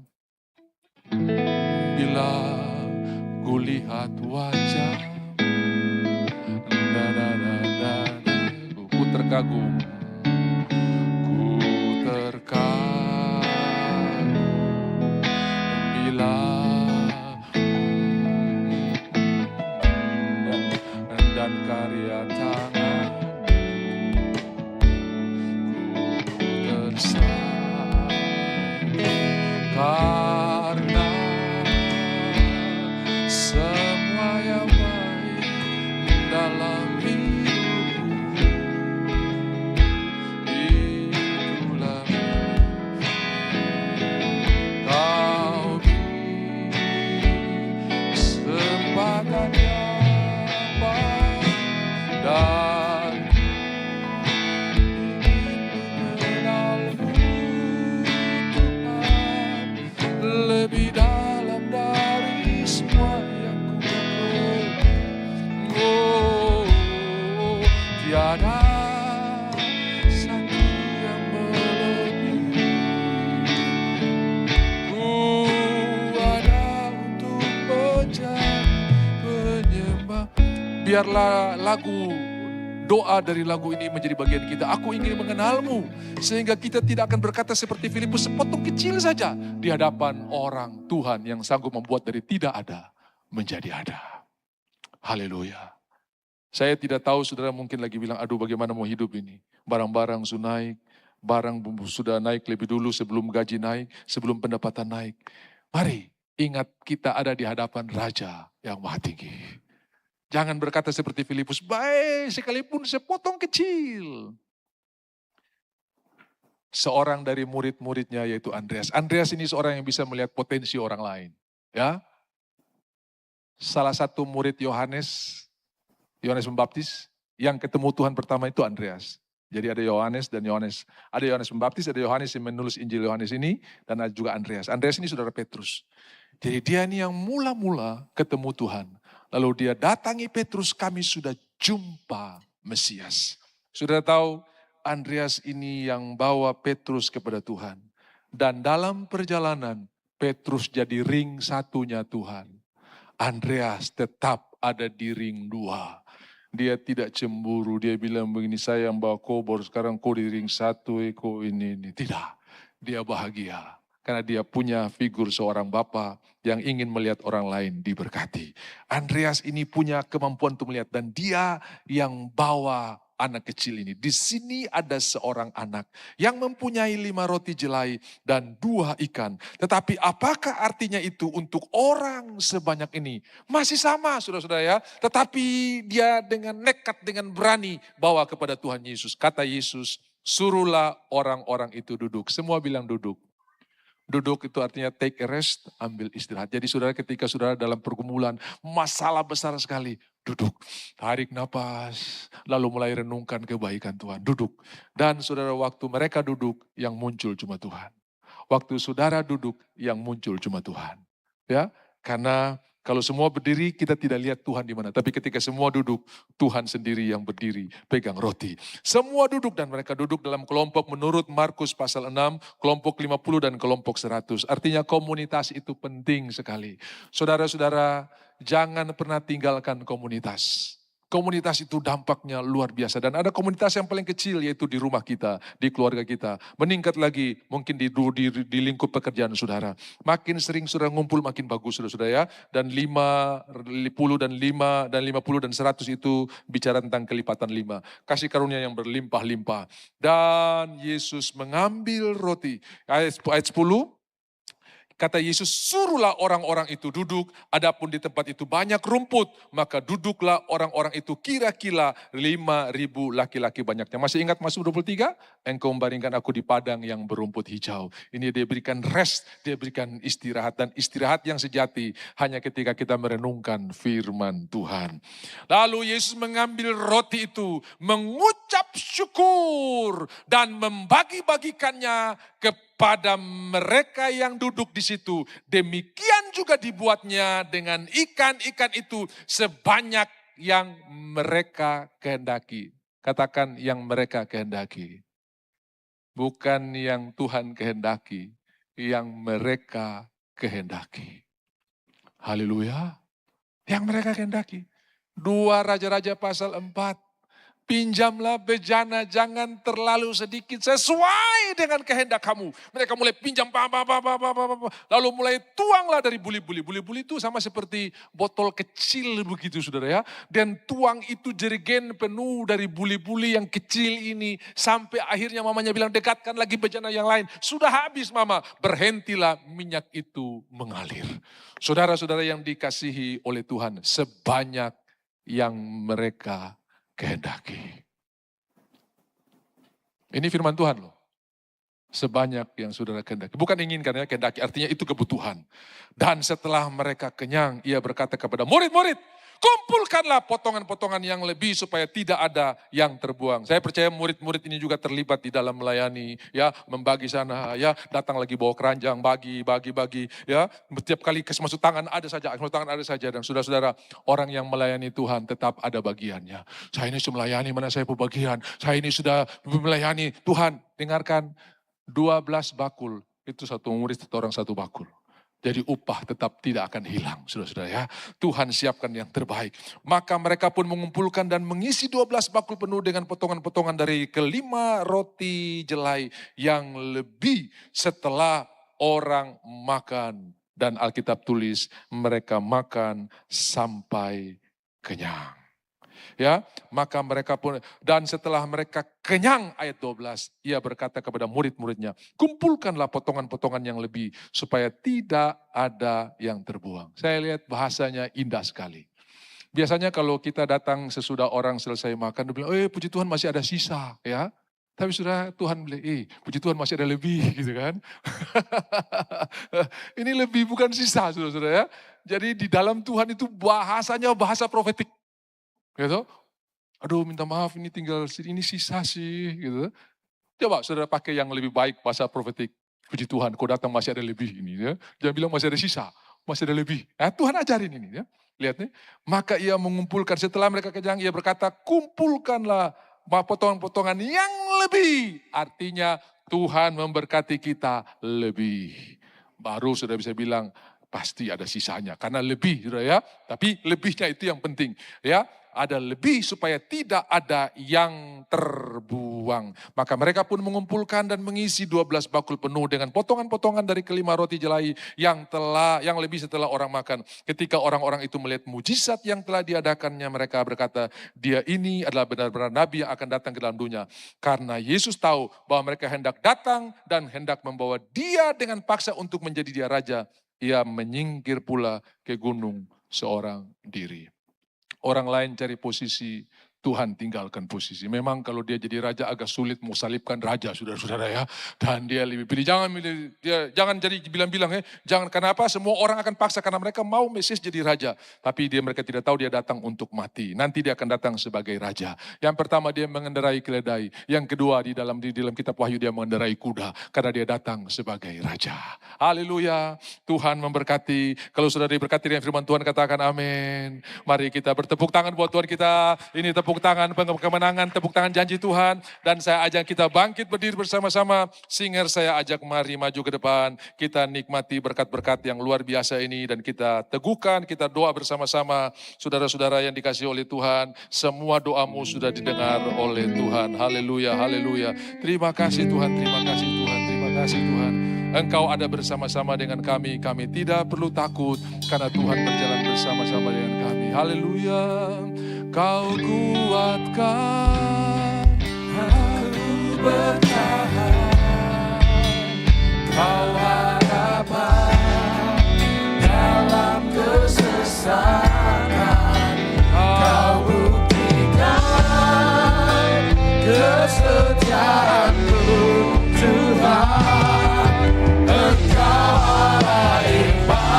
Speaker 1: Bila ku lihat wajah, ku terkagum, dan karya tangan ku tersayang karena semua yang baik dalam hidupku itulah kau beri kesempatan yang baik dan ingin mengenalmu Tuhan lebih dalam dari semua yang ku lakukan. Oh, tiada satu yang melebihi. Ku ada untuk menjadi penyembah. Biarlah lagu doa dari lagu ini menjadi bagian kita. Aku ingin mengenalmu. Sehingga kita tidak akan berkata seperti Filipus, sepotong kecil saja di hadapan orang Tuhan yang sanggup membuat dari tidak ada menjadi ada. Haleluya. Saya tidak tahu saudara mungkin lagi bilang, aduh bagaimana mau hidup ini. Barang-barang sudah naik, barang sudah naik lebih dulu sebelum gaji naik, sebelum pendapatan naik. Mari ingat kita ada di hadapan Raja yang Maha Tinggi. Jangan berkata seperti Filipus, baik sekalipun sepotong kecil. Seorang dari murid-muridnya yaitu Andreas. Andreas ini seorang yang bisa melihat potensi orang lain. Ya, salah satu murid Yohanes Pembaptis, yang ketemu Tuhan pertama itu Andreas. Jadi ada Yohanes dan Yohanes. Ada Yohanes Pembaptis, ada Yohanes yang menulis Injil Yohanes ini, dan ada juga Andreas. Andreas ini saudara Petrus. Jadi dia ini yang mula-mula ketemu Tuhan. Lalu dia datangi Petrus, kami sudah jumpa Mesias. Sudah tahu Andreas ini yang bawa Petrus kepada Tuhan. Dan dalam perjalanan, Petrus jadi ring satunya Tuhan. Andreas tetap ada di ring 2. Dia tidak cemburu, dia bilang begini, saya yang bawa kau, baru sekarang kau di ring 1, kau ini. Tidak, dia bahagia. Karena dia punya figur seorang bapa yang ingin melihat orang lain diberkati. Andreas ini punya kemampuan untuk melihat dan dia yang bawa anak kecil ini. Di sini ada seorang anak yang mempunyai 5 roti jelai dan 2 ikan. Tetapi apakah artinya itu untuk orang sebanyak ini? Masih sama saudara-saudara ya. Tetapi dia dengan nekat, dengan berani bawa kepada Tuhan Yesus. Kata Yesus, suruhlah orang-orang itu duduk. Semua bilang duduk. Duduk itu artinya take a rest, ambil istirahat. Jadi saudara ketika saudara dalam pergumulan, masalah besar sekali, duduk. Tarik napas, lalu mulai renungkan kebaikan Tuhan. Duduk. Dan saudara waktu mereka duduk, yang muncul cuma Tuhan. Waktu saudara duduk, yang muncul cuma Tuhan. Ya, karena kalau semua berdiri, kita tidak lihat Tuhan di mana. Tapi ketika semua duduk, Tuhan sendiri yang berdiri, pegang roti. Semua duduk dan mereka duduk dalam kelompok menurut Markus pasal 6, kelompok 50 dan kelompok 100. Artinya komunitas itu penting sekali. Saudara-saudara, jangan pernah tinggalkan komunitas. Komunitas itu dampaknya luar biasa. Dan ada komunitas yang paling kecil yaitu di rumah kita, di keluarga kita. Meningkat lagi mungkin di lingkup pekerjaan saudara. Makin sering saudara ngumpul makin bagus saudara ya. Dan 50 dan 100 itu bicara tentang kelipatan 5. Kasih karunia yang berlimpah-limpah. Dan Yesus mengambil roti. Ayat 10. Kata Yesus, suruhlah orang-orang itu duduk, adapun di tempat itu banyak rumput, maka duduklah orang-orang itu kira-kira 5.000 laki-laki banyaknya. Masih ingat Mazmur 23? Engkau membaringkan aku di padang yang berumput hijau. Ini dia berikan rest, dia berikan istirahat, dan istirahat yang sejati hanya ketika kita merenungkan firman Tuhan. Lalu Yesus mengambil roti itu, mengucap syukur, dan membagi-bagikannya kepada mereka yang duduk di situ. Demikian juga dibuatnya dengan ikan-ikan itu sebanyak yang mereka kehendaki. Katakan yang mereka kehendaki. Bukan yang Tuhan kehendaki, yang mereka kehendaki. Haleluya. Yang mereka kehendaki. 2 Raja-Raja pasal 4. Pinjamlah bejana, jangan terlalu sedikit, sesuai dengan kehendak kamu. Mereka mulai pinjam, lalu mulai tuanglah dari buli-buli. Buli-buli itu sama seperti botol kecil begitu saudara ya. Dan tuang itu jerigen penuh dari buli-buli yang kecil ini. Sampai akhirnya mamanya bilang, dekatkan lagi bejana yang lain. Sudah habis mama, berhentilah minyak itu mengalir. Saudara-saudara yang dikasihi oleh Tuhan, sebanyak yang mereka kehendaki. Ini firman Tuhan loh. Sebanyak yang saudara kehendaki. Bukan inginkan ya, kehendaki artinya itu kebutuhan. Dan setelah mereka kenyang, ia berkata kepada murid-murid, kumpulkanlah potongan-potongan yang lebih supaya tidak ada yang terbuang. Saya percaya murid-murid ini juga terlibat di dalam melayani, ya, membagi sana, ya, datang lagi bawa keranjang, bagi, ya. Setiap kali masuk tangan ada saja, dan saudara-saudara, orang yang melayani Tuhan tetap ada bagiannya. Saya ini sudah melayani, mana saya bagian? Saya ini sudah melayani Tuhan. Dengarkan, 12 bakul, itu satu murid, satu orang satu bakul. Jadi upah tetap tidak akan hilang, saudara-saudara ya. Tuhan siapkan yang terbaik. Maka mereka pun mengumpulkan dan mengisi 12 bakul penuh dengan potongan-potongan dari kelima roti jelai yang lebih setelah orang makan. Dan Alkitab tulis mereka makan sampai kenyang. Ya, maka mereka pun, dan setelah mereka kenyang, ayat 12, ia berkata kepada murid-muridnya, kumpulkanlah potongan-potongan yang lebih, supaya tidak ada yang terbuang. Saya lihat bahasanya indah sekali. Biasanya kalau kita datang sesudah orang selesai makan, dia bilang, puji Tuhan masih ada sisa, ya. Tapi sudah Tuhan bilang, puji Tuhan masih ada lebih, gitu kan. Ini lebih bukan sisa, saudara-saudara ya. Jadi di dalam Tuhan itu bahasanya bahasa profetik. Gitu. Aduh minta maaf ini tinggal ini sisa sih gitu. Coba saudara pakai yang lebih baik bahasa profetik. Puji Tuhan kau datang masih ada lebih ini ya. Jangan bilang masih ada sisa, masih ada lebih. Nah, Tuhan ajarin ini ya. Lihat nih. Maka ia mengumpulkan setelah mereka kenyang ia berkata kumpulkanlah potongan-potongan yang lebih. Artinya Tuhan memberkati kita lebih. Baru sudah bisa bilang, pasti ada sisanya. Karena lebih, sudah ya. Tapi lebihnya itu yang penting. Ya, ada lebih supaya tidak ada yang terbuang. Maka mereka pun mengumpulkan dan mengisi 12 bakul penuh dengan potongan-potongan dari kelima roti jelai yang lebih setelah orang makan. Ketika orang-orang itu melihat mujizat yang telah diadakannya, mereka berkata, dia ini adalah benar-benar nabi yang akan datang ke dalam dunia. Karena Yesus tahu bahwa mereka hendak datang dan hendak membawa dia dengan paksa untuk menjadi dia raja. Ia menyingkir pula ke gunung seorang diri. Orang lain cari posisi, Tuhan tinggalkan posisi. Memang kalau dia jadi raja agak sulit mau salibkan raja, saudara-saudara ya. Dan dia lebih pilih, jangan jadi bilang-bilang ya. Jangan, kenapa? Semua orang akan paksa karena mereka mau Mesias jadi raja. Tapi mereka tidak tahu dia datang untuk mati. Nanti dia akan datang sebagai raja. Yang pertama dia mengendarai keledai. Yang kedua di dalam kitab Wahyu dia mengendarai kuda. Karena dia datang sebagai raja. Haleluya. Tuhan memberkati. Kalau sudah diberkati dengan firman Tuhan katakan amin. Mari kita bertepuk tangan buat Tuhan kita. Ini tepuk tangan kemenangan, tepuk tangan janji Tuhan. Dan saya ajak kita bangkit berdiri bersama-sama. Singer saya ajak mari maju ke depan. Kita nikmati berkat-berkat yang luar biasa ini. Dan kita teguhkan, kita doa bersama-sama. Saudara-saudara yang dikasihi oleh Tuhan. Semua doamu sudah didengar oleh Tuhan. Haleluya, haleluya. Terima kasih Tuhan, terima kasih Tuhan, terima kasih Tuhan. Engkau ada bersama-sama dengan kami. Kami tidak perlu takut. Karena Tuhan berjalan bersama-sama dengan kami. Haleluya. Kau kuatkan, aku bertahan, kau harapan dalam kesesakan, kau buktikan kesetiaan-Mu Tuhan, Engkau Allah Immanuel,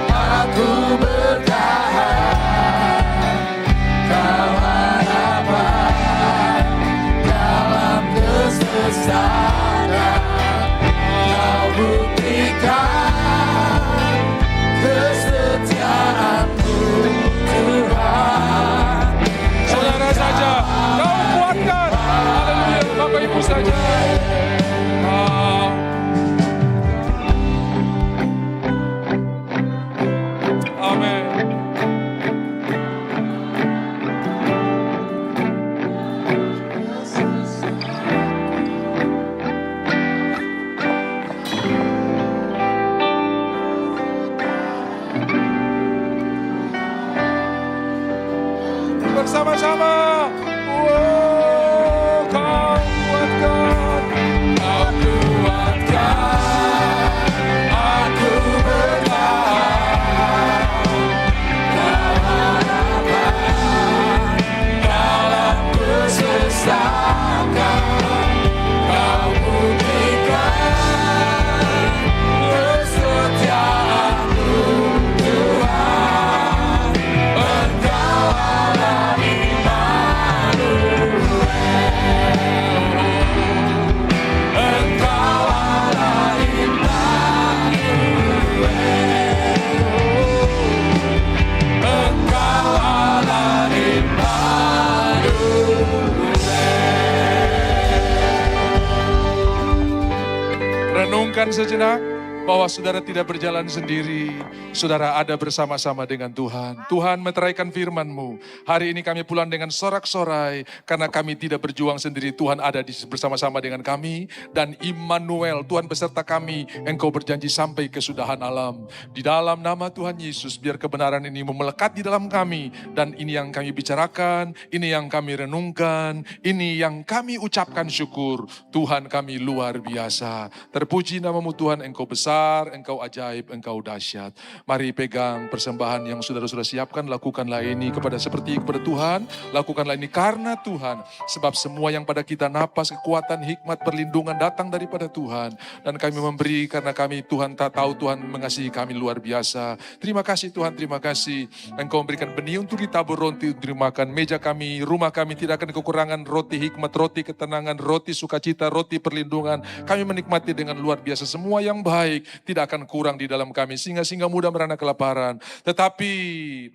Speaker 1: aku bertahan, kau harapan dalam kesesakan, kau buktikan kesetiaan-Mu Tuhan. Saudara saja, kau kuatkan, haleluya, Bapak Ibu saja. Bersama-sama. Kau kuatkan, aku bertahan, dalam harapan, dalam kesesakan, kau buktikan kesetiaan-Mu Tuhan, Engkau Allah Immanuel, Engkau Allah Immanuel, Engkau Allah Immanuel. Renungkan sejenak bahwa saudara tidak berjalan sendiri. Saudara ada bersama-sama dengan Tuhan. Tuhan meteraikan firman-Mu. Hari ini kami pulang dengan sorak-sorai. Karena kami tidak berjuang sendiri. Tuhan ada bersama-sama dengan kami. Dan Immanuel, Tuhan beserta kami. Engkau berjanji sampai kesudahan alam. Di dalam nama Tuhan Yesus, biar kebenaran ini memelekat di dalam kami. Dan ini yang kami bicarakan. Ini yang kami renungkan. Ini yang kami ucapkan syukur. Tuhan kami luar biasa. Terpuji nama-Mu Tuhan, Engkau besar. Engkau ajaib, Engkau dahsyat. Mari pegang persembahan yang saudara-saudara siapkan, lakukanlah ini kepada Tuhan, lakukanlah ini karena Tuhan. Sebab semua yang pada kita napas, kekuatan, hikmat, perlindungan datang daripada Tuhan. Dan kami memberi karena kami Tuhan tak tahu Tuhan mengasihi kami luar biasa. Terima kasih Tuhan, terima kasih. Engkau memberikan benih untuk ditabur, roti untuk dimakan. Meja kami, rumah kami tidak akan kekurangan roti hikmat, roti ketenangan, roti sukacita, roti perlindungan. Kami menikmati dengan luar biasa semua yang baik. tidak akan kurang di dalam kami. Sehingga muda merana kelaparan. Tetapi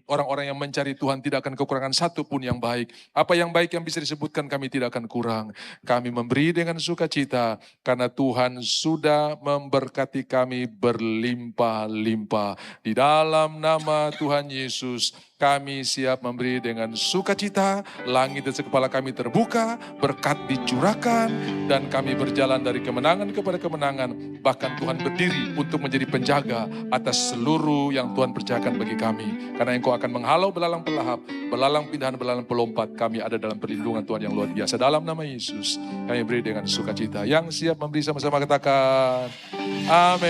Speaker 1: orang-orang yang mencari Tuhan tidak akan kekurangan satu pun yang baik. Apa yang baik yang bisa disebutkan kami tidak akan kurang. Kami memberi dengan sukacita karena Tuhan sudah memberkati kami berlimpah-limpah. Di dalam nama Tuhan Yesus, kami siap memberi dengan sukacita, langit di kepala kami terbuka, berkat dicurahkan, dan kami berjalan dari kemenangan kepada kemenangan. Bahkan Tuhan berdiri untuk menjadi penjaga atas seluruh yang Tuhan percayakan bagi kami. Karena Engkau akan menghalau belalang pelahap, belalang pindahan, belalang pelompat. Kami ada dalam perlindungan Tuhan yang luar biasa. Dalam nama Yesus, kami beri dengan sukacita. Yang siap memberi sama-sama katakan, amin.